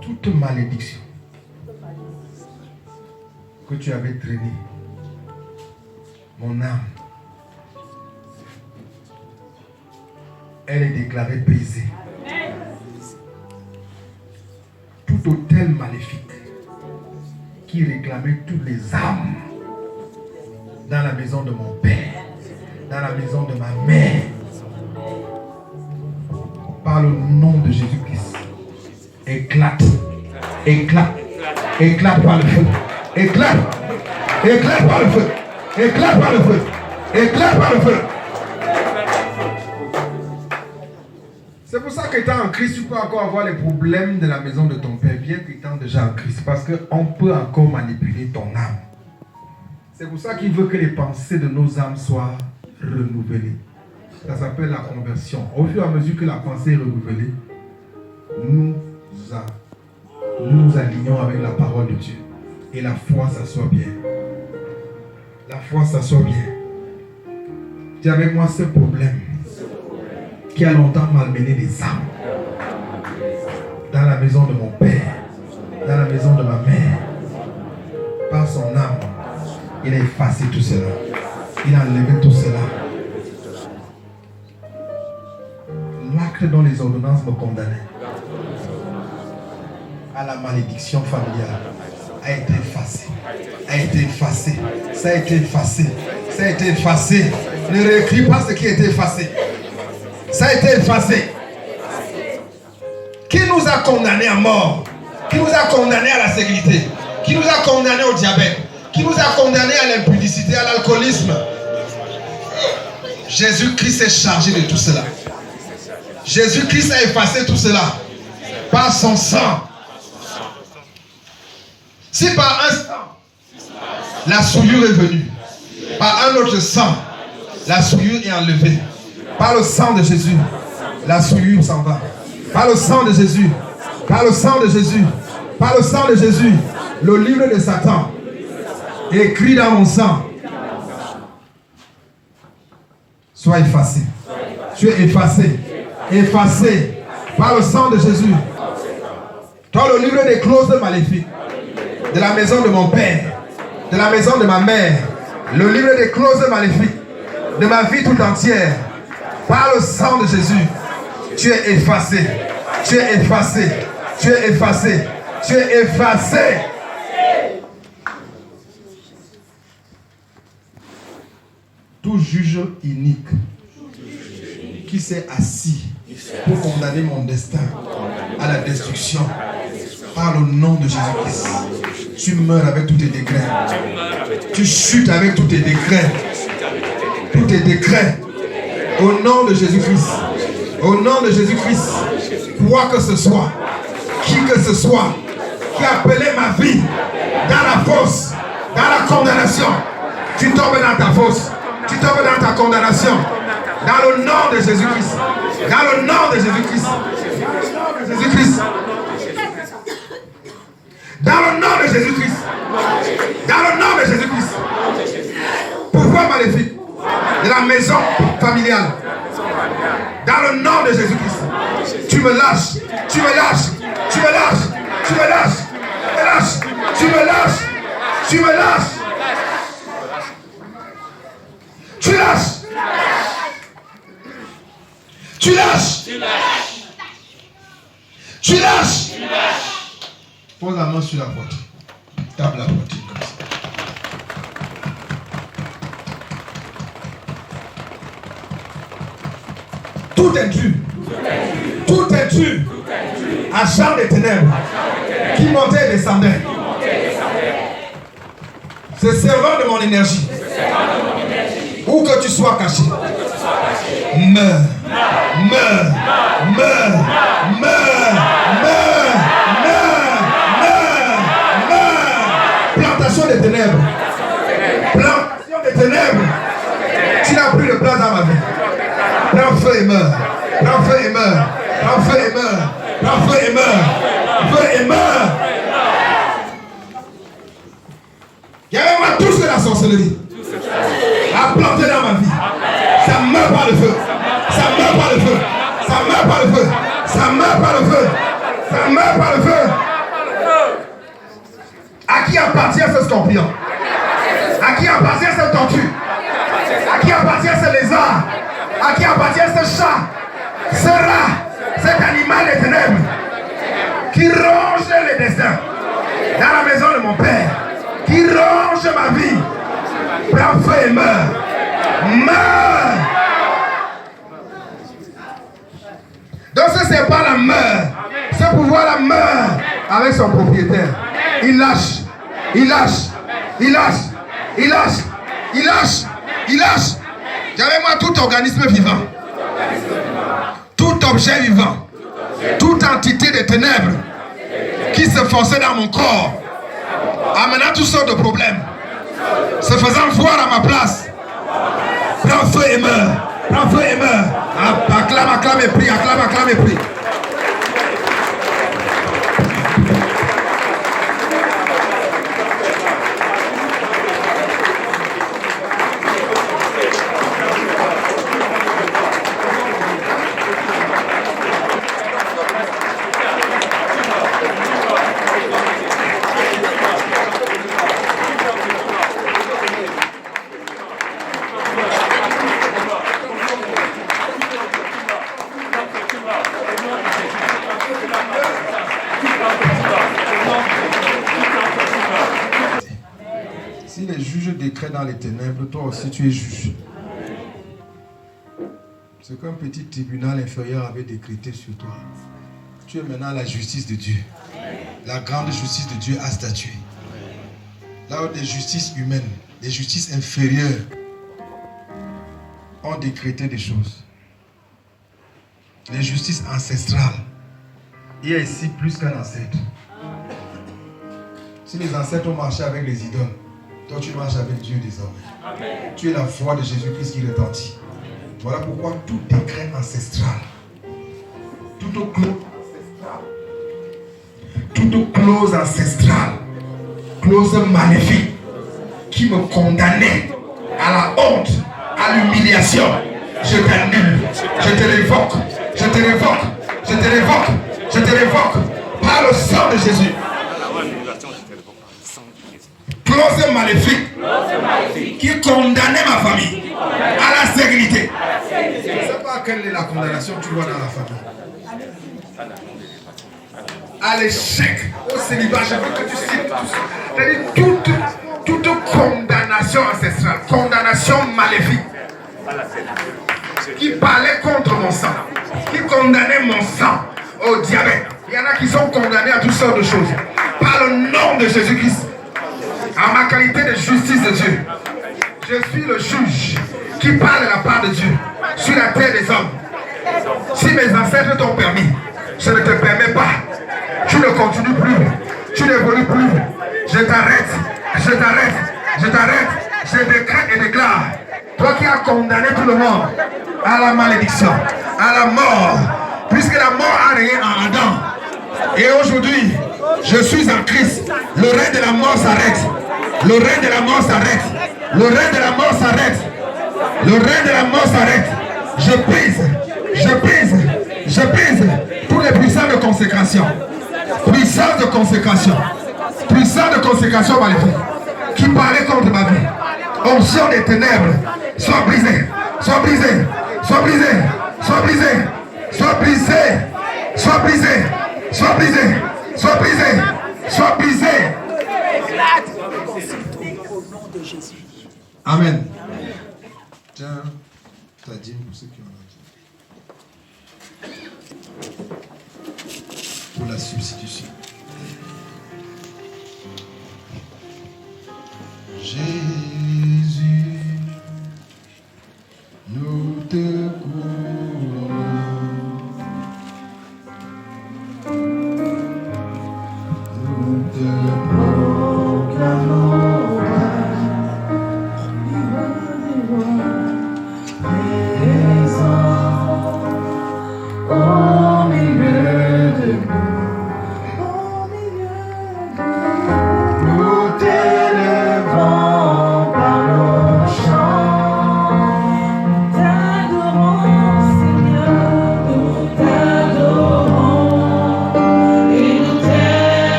Toute malédiction que tu avais traînée, mon âme, elle est déclarée brisée. Tout autel maléfique qui réclamait toutes les âmes dans la maison de mon père, dans la maison de ma mère, par le nom de Jésus-Christ, éclate, éclate, éclate par le feu, éclate, éclate par le feu, éclate par le feu, éclate par le feu. C'est pour ça qu'étant en Christ, tu peux encore avoir les problèmes de la maison de ton père, bien qu'étant déjà en Christ, parce qu'on peut encore manipuler ton âme. C'est pour ça qu'il veut que les pensées de nos âmes soient renouvelées. Ça s'appelle la conversion. Au fur et à mesure que la pensée est renouvelée, nous nous alignons avec la parole de Dieu. Et la foi s'assoit bien. La foi s'assoit bien. Dis avec moi ce problème qui a longtemps malmené les âmes. Dans la maison de mon père, dans la maison de ma mère, par son âme, il a effacé tout cela. Il a enlevé tout cela. L'acte dont les ordonnances me condamnaient à la malédiction familiale a été effacé. A été effacé. Ça a été effacé. Ça a été effacé. Ne réécris pas ce qui a été effacé. Ça a été effacé. Qui nous a condamnés à mort? Qui nous a condamnés à la sécurité? Qui nous a condamnés au diabète? Qui nous a condamnés à l'impudicité, à l'alcoolisme? Jésus-Christ est chargé de tout cela. Jésus-Christ a effacé tout cela par son sang. Si par un sang, la souillure est venue, par un autre sang, la souillure est enlevée. Par le sang de Jésus, la souillure s'en va. Par le sang de Jésus, par le sang de Jésus, par le sang de Jésus, le livre de Satan est écrit dans mon sang. Sois effacé. Tu es effacé. effacé par le sang de Jésus. Dans le livre des clauses maléfiques de la maison de mon père, de la maison de ma mère, le livre des clauses maléfiques de ma vie tout entière, par le sang de Jésus, tu es effacé, tu es effacé, tu es effacé, tu es effacé. Tout juge inique qui s'est assis pour condamner mon destin à la destruction, par le nom de Jésus-Christ, tu meurs avec tous tes décrets. Tu chutes avec tous tes décrets. Tous tes décrets. Au nom de Jésus-Christ. Au nom de Jésus-Christ. Quoi que ce soit, qui que ce soit, qui appelait ma vie dans la fosse, dans la condamnation, tu tombes dans ta fosse. Tu tombes dans ta condamnation. Dans le nom de Jésus-Christ. Dans le nom de Jésus-Christ. Jésus-Christ. Dans le nom de Jésus-Christ. Dans le nom de Jésus-Christ. Pouvoir maléfique de la maison familiale. Dans le nom de Jésus-Christ. Tu me lâches. Tu me lâches. Tu me lâches. Tu me lâches. Tu me lâches. Tu me lâches. Tu lâches. Tu lâches. Tu lâches. Pose la main sur la poitrine. Tape la poitrine comme ça. Tout intrus. Tout intrus. À champ des ténèbres. Qui montait et descendait. Se servant de mon énergie. Où que tu sois caché. Meurs. Meurs. Meurs. Meurs. Meurs. Plantation des ténèbres. Plantation des ténèbres. Tu n'as plus de place dans ma vie. Prends feu et meurs. Prends feu et meurs. Prends feu et meurs. Prends feu et meurs. Feu et meurs. Il y avait moi tout ce que la sorcellerie a planté dans ma vie. Ça meurt par le feu. Ça meurt par le feu. Ça meurt par le feu. Ça meurt par le feu. Ça meurt par le feu. À qui appartient ce scorpion? À qui appartient cette tortue? À qui appartient ce lézard? À qui appartient ce chat? Ce rat? Cet animal des ténèbres qui ronge les destins dans la maison de mon père, qui ronge ma vie. Prends feu et meurs. Meurs. Donc ce serpent la meurt. Ce pouvoir la meurt avec son propriétaire. Il lâche. Il lâche. Il lâche. Il lâche. Il lâche. Il lâche. J'avais moi tout organisme vivant. Tout objet vivant. Toute entité des ténèbres qui se forçait dans mon corps, amenant toutes sortes de problèmes, se faisant voir à ma place. Prends feu et meurs. Prends feu et meurs. Acclame, acclame et prie. Acclame, acclame et prie. Si les juges décrètent dans les ténèbres, toi aussi tu es juge. Ce qu'un petit tribunal inférieur avait décrété sur toi, tu es maintenant la justice de Dieu. La grande justice de Dieu a statué. Là où des justices humaines, des justices inférieures ont décrété des choses. Les justices ancestrales. Il y a ici plus qu'un ancêtre. Si les ancêtres ont marché avec les idoles, toi tu marches avec Dieu désormais. Amen. Tu es la voix de Jésus-Christ qui retentit. Voilà pourquoi tout décret ancestral, toute clause ancestrale, clause maléfique qui me condamnait à la honte, à l'humiliation, je t'annule, je te l'évoque, Je te révoque. Je te révoque. Je te révoque. Par le sang de Jésus. Clause maléfique qui condamnait ma famille à la stérilité. Je ne sais pas quelle est la condamnation que tu vois dans la famille. À l'échec, au célibat, je veux que tu cites tout ça. C'est-à-dire toute condamnation ancestrale, condamnation maléfique qui parlait contre mon sang, qui condamnait mon sang au diabète. Il y en a qui sont condamnés à toutes sortes de choses. Par le nom de Jésus-Christ, en ma qualité de justice de Dieu, je suis le juge qui parle de la part de Dieu sur la terre des hommes. Si mes ancêtres t'ont permis, je ne te permets pas. Tu ne continues plus, tu n'évolues plus. Je t'arrête, je t'arrête, je t'arrête. Je décrète et déclare, toi qui as condamné tout le monde à la malédiction, à la mort, puisque la mort a régné en Adam. Et aujourd'hui, je suis en Christ. Le règne de la mort s'arrête. Le règne de la mort s'arrête. Le règne de la mort s'arrête. Le règne de la mort s'arrête. Je brise, je brise, je brise tous les puissances de consécration. Puissance de consécration. Puissance de consécration maléfique qui parlait contre ma vie. Onction des ténèbres. Sois brisé. Sois brisé. Sois brisé. Sois brisé. Sois brisé. Sois brisé. Sois brisé. Sois brisé. Sois brisé. Amen. Tiens, ta dîme pour ceux qui ont la dîme. Pour la substitution. Jésus, nous te courons. Nous te proclamons.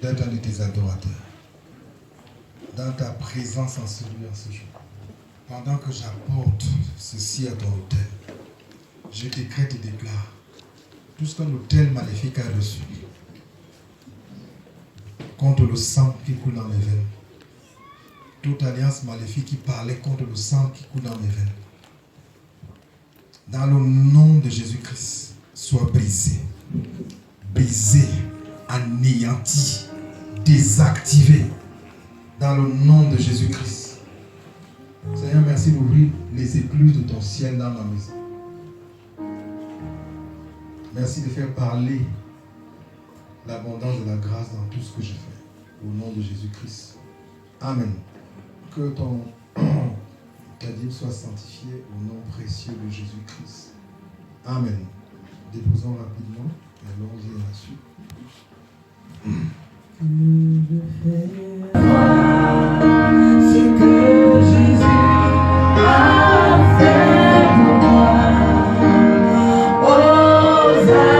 D'être un de tes adorateurs, dans ta présence en ce jour. Pendant que j'apporte ceci à ton autel, je décrète et déclare tout ce qu'un autel maléfique a reçu contre le sang qui coule dans mes veines, toute alliance maléfique qui parlait contre le sang qui coule dans mes veines, dans le nom de Jésus-Christ, soit brisé, brisé, anéanti, désactivé dans le nom de Jésus-Christ. Seigneur, merci d'ouvrir les écluses de ton ciel dans ma maison. Merci de faire parler l'abondance de la grâce dans tout ce que je fais. Au nom de Jésus-Christ. Amen. Que ta dîme soit sanctifiée au nom précieux de Jésus-Christ. Amen. Déposons rapidement et allons-y à la suite. Ce que Jésus a fait pour moi. Hosanna,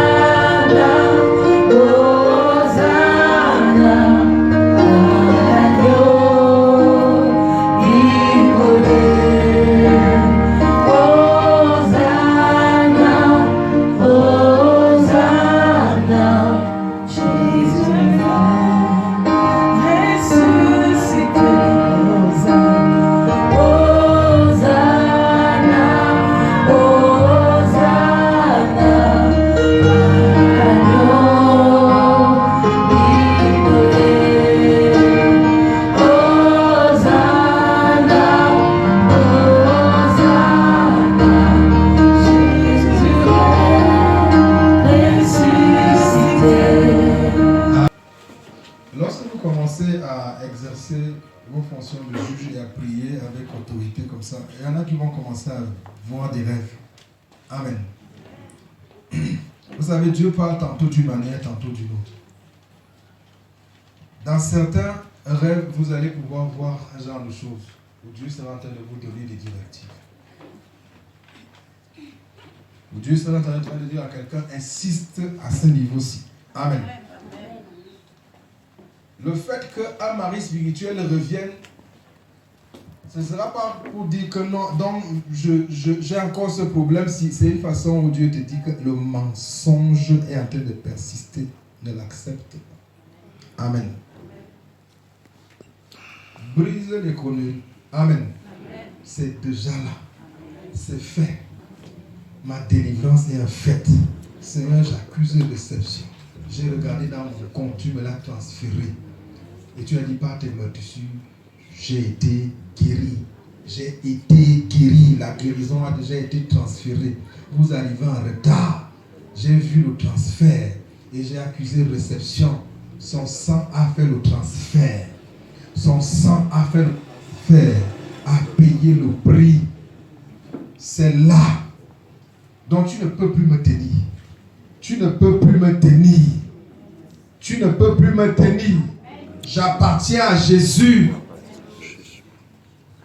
Hosanna, l'agneau immolé. Hosanna, Hosanna, Jésus ressuscité. vos fonctions de juge et à prier avec autorité comme ça. Il y en a qui vont commencer à voir des rêves. Amen. Vous savez, Dieu parle tantôt d'une manière, tantôt d'une autre. Dans certains rêves, vous allez pouvoir voir un genre de choses où Dieu sera en train de vous donner des directives. Où Dieu sera en train de dire à quelqu'un, insiste à ce niveau-ci. Amen. Le fait qu'un mari spirituel revienne, ce ne sera pas pour dire que non, donc j'ai encore ce problème. Si c'est une façon où Dieu te dit que le mensonge est en train de persister, ne l'accepte pas. Amen. Brise les conneries. Amen. C'est déjà là. C'est fait. Ma délivrance est en fait. Seigneur, j'accuse de réception. J'ai regardé dans mon compte, tu me l'as transféré. Et tu as dit par tes meurtrissures, j'ai été guéri. J'ai été guéri. La guérison a déjà été transférée. Vous arrivez en retard. J'ai vu le transfert et j'ai accusé réception. Son sang a fait le transfert. Son sang a fait le transfert. A payé le prix. C'est là. Donc tu ne peux plus me tenir. Tu ne peux plus me tenir. Tu ne peux plus me tenir. J'appartiens à Jésus.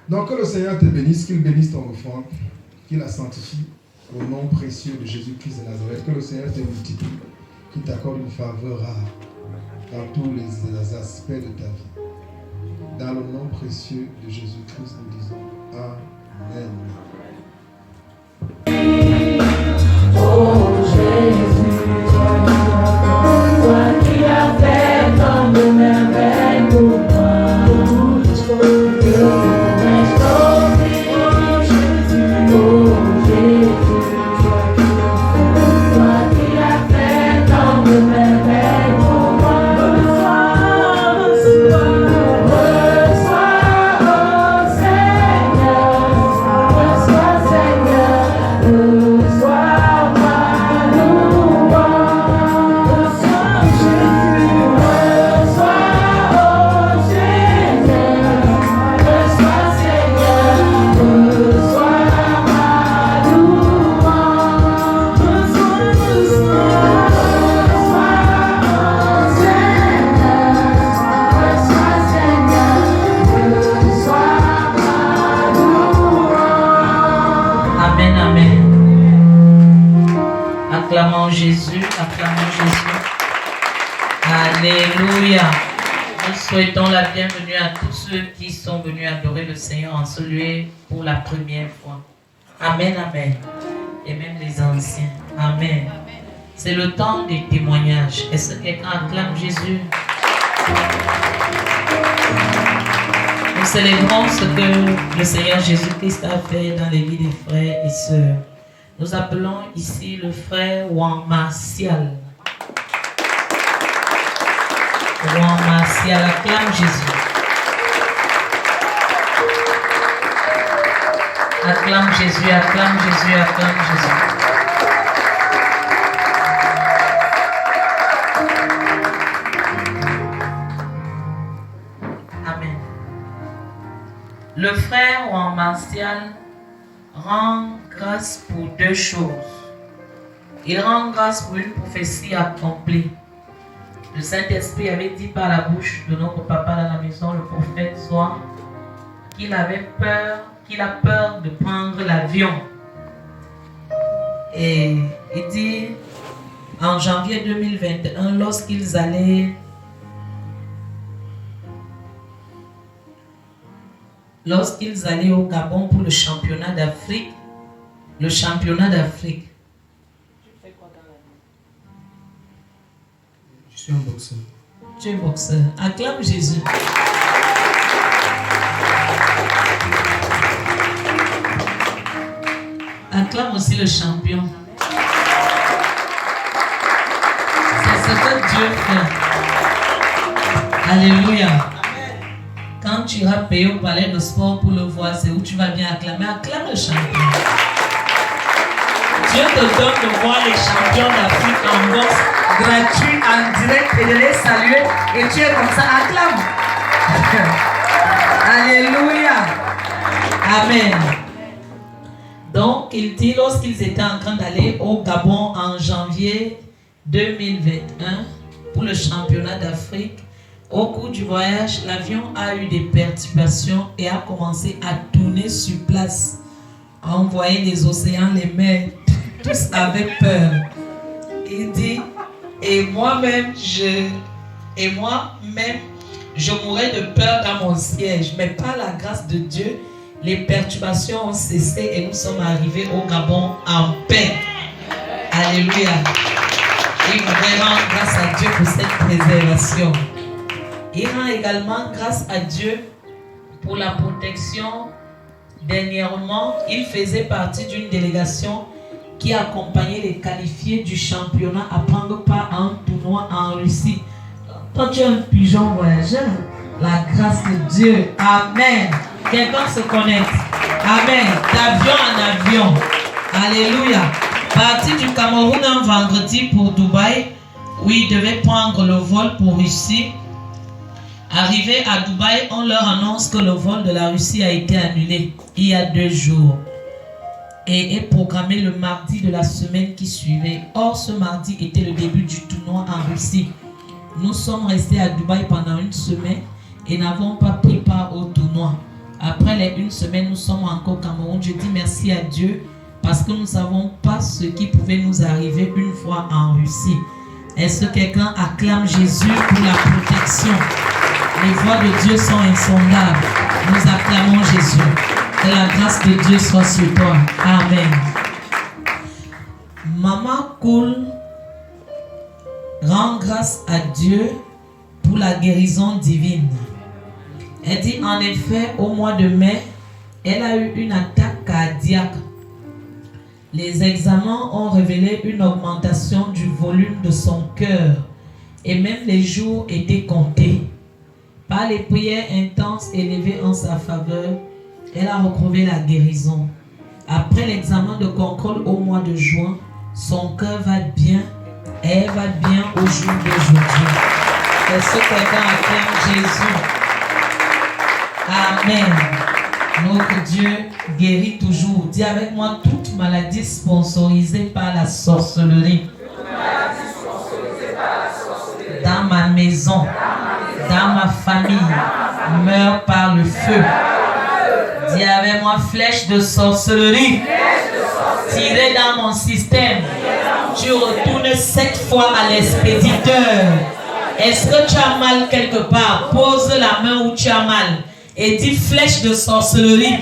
Donc que le Seigneur te bénisse, qu'il bénisse ton offrande, qu'il la sanctifie au nom précieux de Jésus-Christ de Nazareth. Que le Seigneur te multiplie, qu'il t'accorde une faveur rare dans tous les aspects de ta vie. Dans le nom précieux de Jésus-Christ, nous disons Amen. Oh Jésus, toi qui as fait tant de merveilles pour moi, je reste oh Jésus, toi qui as fait tant de merveilles pour moi, reçois, oh Seigneur, reçois Seigneur. Acclamons Jésus, acclamons Jésus. Alléluia. Nous souhaitons la bienvenue à tous ceux qui sont venus adorer le Seigneur en ce lieu pour la première fois. Amen, amen. Et même les anciens. Amen. C'est le temps des témoignages. Est-ce que quelqu'un acclame Jésus? Nous célébrons ce que le Seigneur Jésus-Christ a fait dans les vies des frères et sœurs. Nous appelons ici le frère Juan Martial. Juan Martial, acclame Jésus. Acclame Jésus, acclame Jésus, acclame Jésus. Amen. Le frère Juan Martial rend grâce pour deux choses. Il rend grâce pour une prophétie accomplie. Le Saint-Esprit avait dit par la bouche de notre papa dans la maison, le prophète Zoar, qu'il a peur de prendre l'avion. Et il dit, en janvier 2021, lorsqu'ils allaient au Gabon pour le championnat d'Afrique. Tu fais quoi dans la vie? Je suis un boxeur. Tu es boxeur. Acclame Jésus. Acclame aussi le champion. C'est ce que Dieu fait. Alléluia. Quand tu iras payer au palais de sport pour le voir, c'est où tu vas bien acclamer. Acclame le champion. Dieu te donne de voir les champions d'Afrique en boxe gratuit, en direct et de les saluer. Et tu es comme ça. Acclame. Amen. Donc, il dit, lorsqu'ils étaient en train d'aller au Gabon en janvier 2021 pour le championnat d'Afrique, au cours du voyage, l'avion a eu des perturbations et a commencé à tourner sur place. On voyait les océans, les mers, tous avaient peur. Il dit, et moi-même, je mourais de peur dans mon siège, mais par la grâce de Dieu, les perturbations ont cessé et nous sommes arrivés au Gabon en paix. Alléluia. Il voudrait rendre grâce à Dieu pour cette préservation. Il rend également grâce à Dieu pour la protection. Dernièrement, il faisait partie d'une délégation qui accompagnait les qualifiés du championnat à prendre part à un tournoi en Russie. Toi, tu es un pigeon voyageur. La grâce de Dieu. Amen. Quelqu'un se connecte. Amen. D'avion en avion. Alléluia. Parti du Cameroun un vendredi pour Dubaï, où il devait prendre le vol pour Russie. Arrivé à Dubaï, on leur annonce que le vol de la Russie a été annulé il y a 2 jours et est programmé le mardi de la semaine qui suivait. Or, ce mardi était le début du tournoi en Russie. Nous sommes restés à Dubaï pendant 1 semaine et n'avons pas pris part au tournoi. Après les 1 semaine, nous sommes encore au Cameroun. Je dis merci à Dieu parce que nous ne savons pas ce qui pouvait nous arriver une fois en Russie. Est-ce que quelqu'un acclame Jésus pour la protection? Les voies de Dieu sont insondables. Nous acclamons Jésus. Que la grâce de Dieu soit sur toi. Amen. Maman Cool rend grâce à Dieu pour la guérison divine. Elle dit en effet, au mois de mai, elle a eu une attaque cardiaque. Les examens ont révélé une augmentation du volume de son cœur et même les jours étaient comptés. Par les prières intenses élevées en sa faveur, elle a retrouvé la guérison. Après l'examen de contrôle au mois de juin, son cœur va bien et elle va bien au jour d'aujourd'hui. Est-ce que quelqu'un acclame Jésus? Amen. Notre Dieu guérit toujours. Dis avec moi, toute maladie sponsorisée par la sorcellerie. Dans ma maison, dans ma famille, meurt par le feu. Dis avec moi, flèche de sorcellerie tirée dans mon système. Tu retournes 7 fois à l'expéditeur. Est-ce que tu as mal quelque part? Pose la main où tu as mal et dis flèche de sorcellerie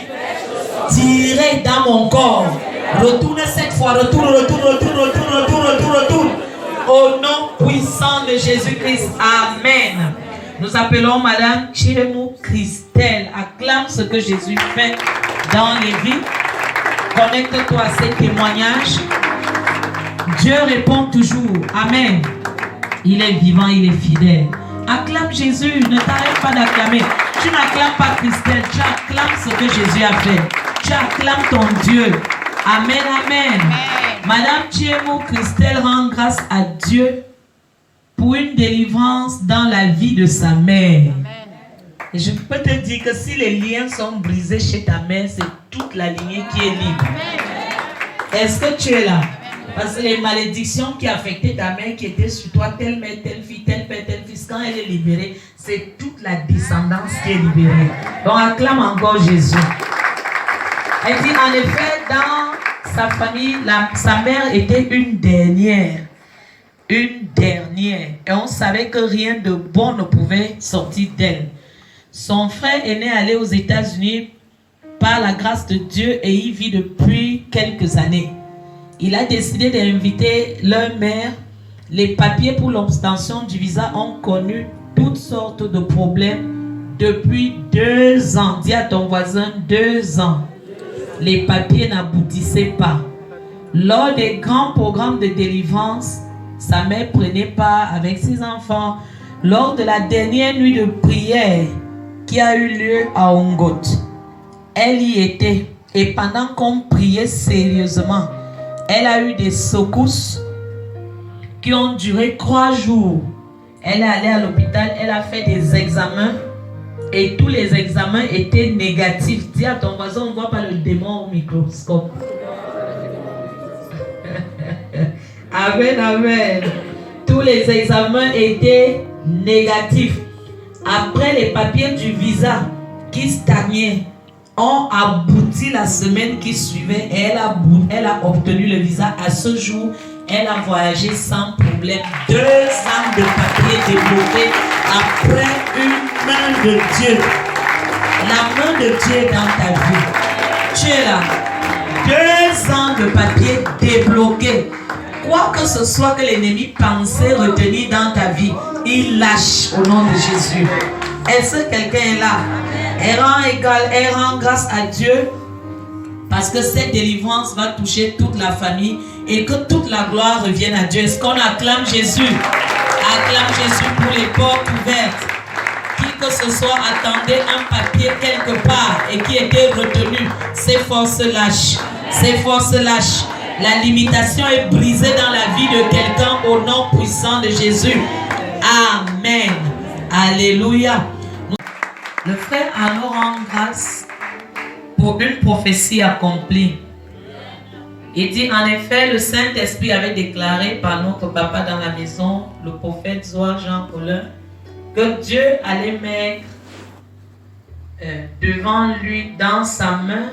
tirée dans mon corps. Retourne 7 fois. Retourne. Au nom puissant de Jésus-Christ. Amen. Nous appelons Madame Chiemou Christelle. Acclame ce que Jésus fait dans les vies. Connecte-toi à ces témoignages. Dieu répond toujours. Amen. Il est vivant, il est fidèle. Acclame Jésus. Ne t'arrête pas d'acclamer. Tu n'acclames pas Christelle. Tu acclames ce que Jésus a fait. Tu acclames ton Dieu. Amen, amen. Madame Chiemou Christelle rend grâce à Dieu pour une délivrance dans la vie de sa mère. Amen. Je peux te dire que si les liens sont brisés chez ta mère, c'est toute la lignée qui est libre. Est-ce que tu es là? Parce que les malédictions qui affectaient ta mère, qui étaient sur toi, telle mère, telle fille, tel père, tel fils, quand elle est libérée, c'est toute la descendance qui est libérée. Donc acclame encore Jésus. Elle dit en effet, dans sa famille, sa mère était une dernière. Et on savait que rien de bon ne pouvait sortir d'elle. Son frère aîné allé aux États-Unis par la grâce de Dieu et y vit depuis quelques années. Il a décidé d'inviter leur mère. Les papiers pour l'obtention du visa ont connu toutes sortes de problèmes depuis 2 ans. Dis à ton voisin 2 ans. Les papiers n'aboutissaient pas. Lors des grands programmes de délivrance, sa mère prenait part avec ses enfants lors de la dernière nuit de prière qui a eu lieu à Ongot. Elle y était et pendant qu'on priait sérieusement, elle a eu des secousses qui ont duré 3 jours. Elle est allée à l'hôpital, elle a fait des examens et tous les examens étaient négatifs. Dis à ton voisin, on ne voit pas le démon au microscope. Amen, amen. Tous les examens étaient négatifs. Après, les papiers du visa qui stagnaient ont abouti la semaine qui suivait et elle a obtenu le visa. À ce jour, elle a voyagé sans problème. 2 ans de papiers débloqués après une main de Dieu. La main de Dieu est dans ta vie. Tu es là. 2 ans de papiers débloqués. Quoi que ce soit que l'ennemi pensait retenir dans ta vie, il lâche au nom de Jésus. Est-ce que quelqu'un est là? Elle rend grâce à Dieu parce que cette délivrance va toucher toute la famille et que toute la gloire revienne à Dieu. Est-ce qu'on acclame Jésus? Acclame Jésus pour les portes ouvertes. Qui que ce soit attendait un papier quelque part et qui était retenu, ses forces lâchent. Ses forces lâchent. La limitation est brisée dans la vie de quelqu'un au nom puissant de Jésus. Amen. Alléluia. Le frère Arnaud rend grâce pour une prophétie accomplie. Il dit en effet, le Saint-Esprit avait déclaré par notre papa dans la maison, le prophète Zoar Jean Paulin, que Dieu allait mettre devant lui dans sa main,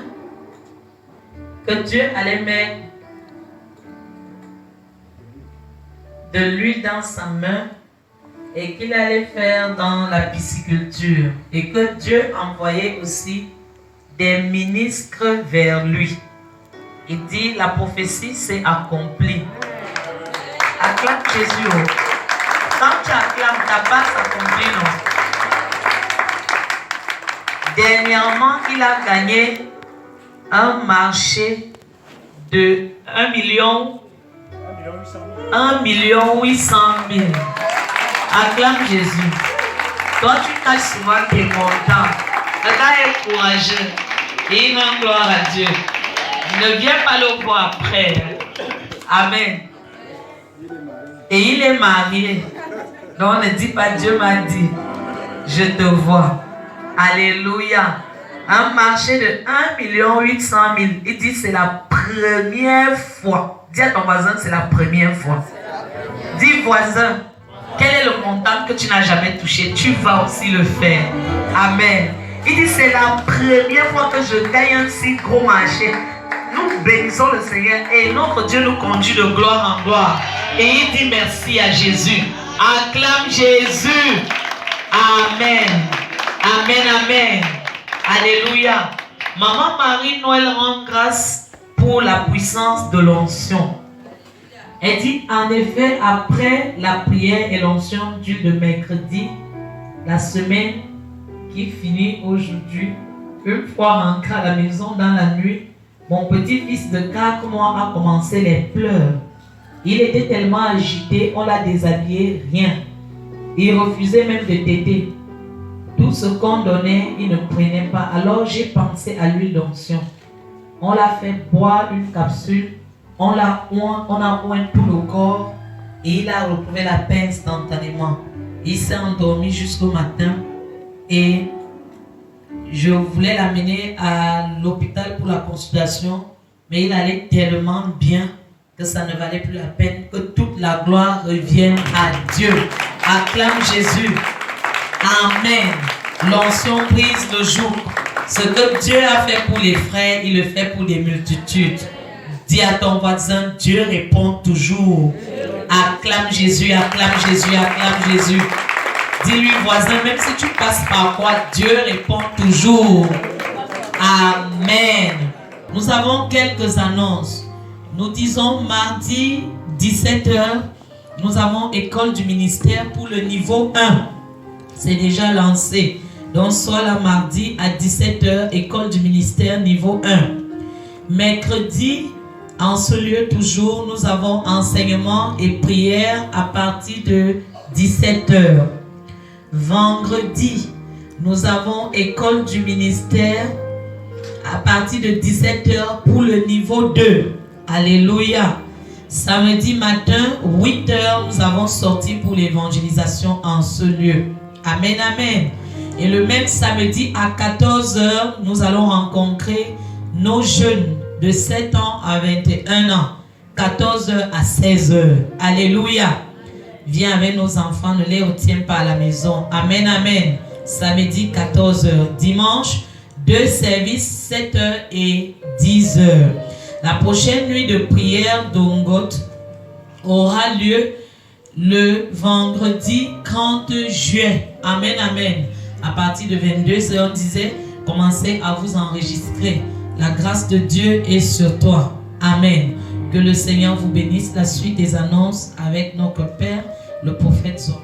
que Dieu allait mettre de l'huile dans sa main et qu'il allait faire dans la pisciculture et que Dieu envoyait aussi des ministres vers lui. Il dit la prophétie s'est accomplie. Acclame Jésus. Quand tu acclames, ta part s'accomplit, non? Dernièrement, il a gagné un marché de 1 800 000. Acclame Jésus. Toi, tu caches souvent tes montants. Le gars est courageux et il rend gloire à Dieu. Ne viens pas le voir après. Amen. Et il est marié. Donc ne dis pas Dieu m'a dit. Je te vois. Alléluia. Un marché de 1 800 000. Il dit c'est la première fois. Dis à ton voisin c'est la première fois. Dis voisin, quel est le montant que tu n'as jamais touché? Tu vas aussi le faire. Amen. Il dit c'est la première fois que je gagne un si gros marché. Nous bénissons le Seigneur et notre Dieu nous conduit de gloire en gloire. Et il dit merci à Jésus. Acclame Jésus. Amen. Amen, amen. Alléluia. Maman Marie-Noël rend grâce pour la puissance de l'onction. Elle dit en effet, après la prière et l'onction d'huile de mercredi, la semaine qui finit aujourd'hui, une fois rentré à la maison dans la nuit, mon petit-fils de 4 mois a commencé les pleurs. Il était tellement agité, on l'a déshabillé, rien. Il refusait même de téter. Tout ce qu'on donnait, il ne prenait pas. Alors j'ai pensé à l'huile d'onction. On l'a fait boire une capsule, on a oint tout le corps et il a retrouvé la paix instantanément. Il s'est endormi jusqu'au matin et je voulais l'amener à l'hôpital pour la consultation, mais il allait tellement bien que ça ne valait plus la peine, que toute la gloire revienne à Dieu. Acclame Jésus. Amen. L'onction brise le joug. Ce que Dieu a fait pour les frères, il le fait pour des multitudes. Dis à ton voisin, Dieu répond toujours. Acclame Jésus, acclame Jésus, acclame Jésus. Dis-lui, voisin, même si tu passes par quoi, Dieu répond toujours. Amen. Nous avons quelques annonces. Nous disons mardi 17h, nous avons école du ministère pour le niveau 1. C'est déjà lancé. Donc, soit la mardi à 17h, école du ministère niveau 1. Mercredi, en ce lieu toujours, nous avons enseignement et prière à partir de 17h. Vendredi, nous avons école du ministère à partir de 17h pour le niveau 2. Alléluia. Samedi matin, 8h, nous avons sorti pour l'évangélisation en ce lieu. Amen, amen. Et le même samedi à 14h, nous allons rencontrer nos jeunes de 7 ans à 21 ans. 14h à 16h. Alléluia. Viens avec nos enfants, ne les retiens pas à la maison. Amen, amen. Samedi 14h. Dimanche, 2 services, 7h et 10h. La prochaine nuit de prière d'Ongot aura lieu le vendredi 30 juin. Amen, amen. À partir de 22h, on disait, commencez à vous enregistrer. La grâce de Dieu est sur toi. Amen. Que le Seigneur vous bénisse. La suite des annonces avec notre Père, le prophète Zon.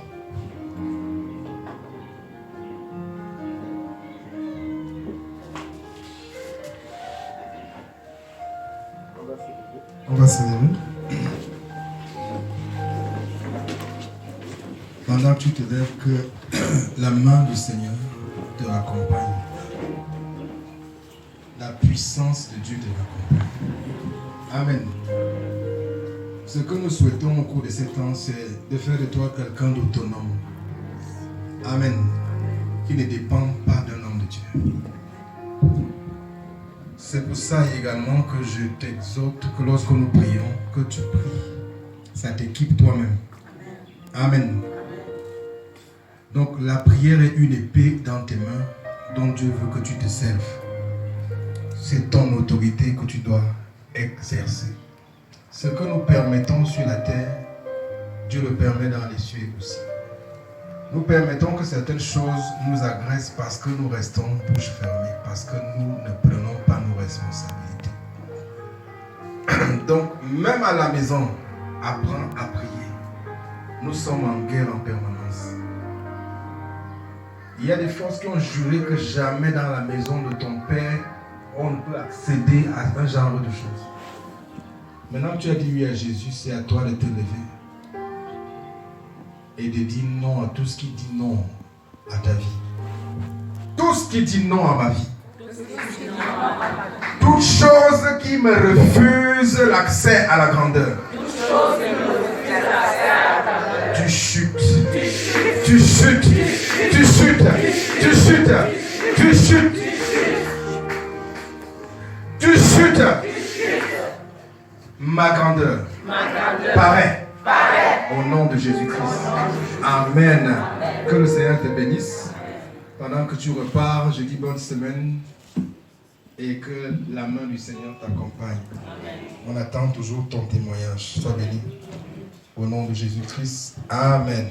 On va se lever. Pendant que tu te lèves, que la main du Seigneur te raccompagne. La puissance de Dieu te raccompagne. Amen. Ce que nous souhaitons au cours de ces temps, c'est de faire de toi quelqu'un d'autonome. Amen. Qui ne dépend pas d'un homme de Dieu. C'est pour ça également que je t'exhorte que lorsque nous prions, que tu pries. Ça t'équipe toi-même. Amen. Donc la prière est une épée dans tes mains dont Dieu veut que tu te serves. C'est ton autorité que tu dois exercer. Ce que nous permettons sur la terre, Dieu le permet dans les cieux aussi. Nous permettons que certaines choses nous agressent parce que nous restons bouche fermée, parce que nous ne prenons pas nos responsabilités. Donc, même à la maison, apprends à prier. Nous sommes en guerre en permanence. Il y a des forces qui ont juré que jamais dans la maison de ton père, on ne peut accéder à un genre de choses. Maintenant que tu as dit oui à Jésus, c'est à toi de te lever et de dire non à tout ce qui dit non à ta vie. Tout ce qui dit non à ma vie. Toute chose qui me refuse l'accès à la grandeur. Tu chutes. Tu chutes. Tu chutes. Tu chutes. Tu chutes. Tu chutes. Ma grandeur. Paraît. Au nom de Jésus-Christ. Amen. Que le Seigneur te bénisse. Pendant que tu repars, je dis bonne semaine. Et que la main du Seigneur t'accompagne. On attend toujours ton témoignage. Sois béni. Au nom de Jésus-Christ. Amen.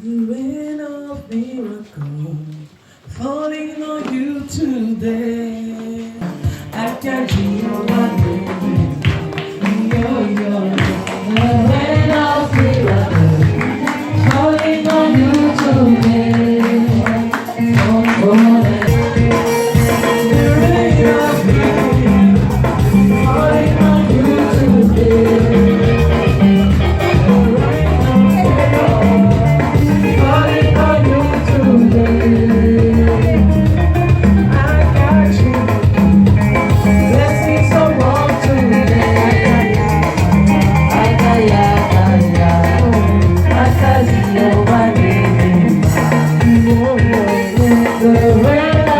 The rain of miracle falling on you today. I can hear my name. The rain of miracle falling on you today. The rain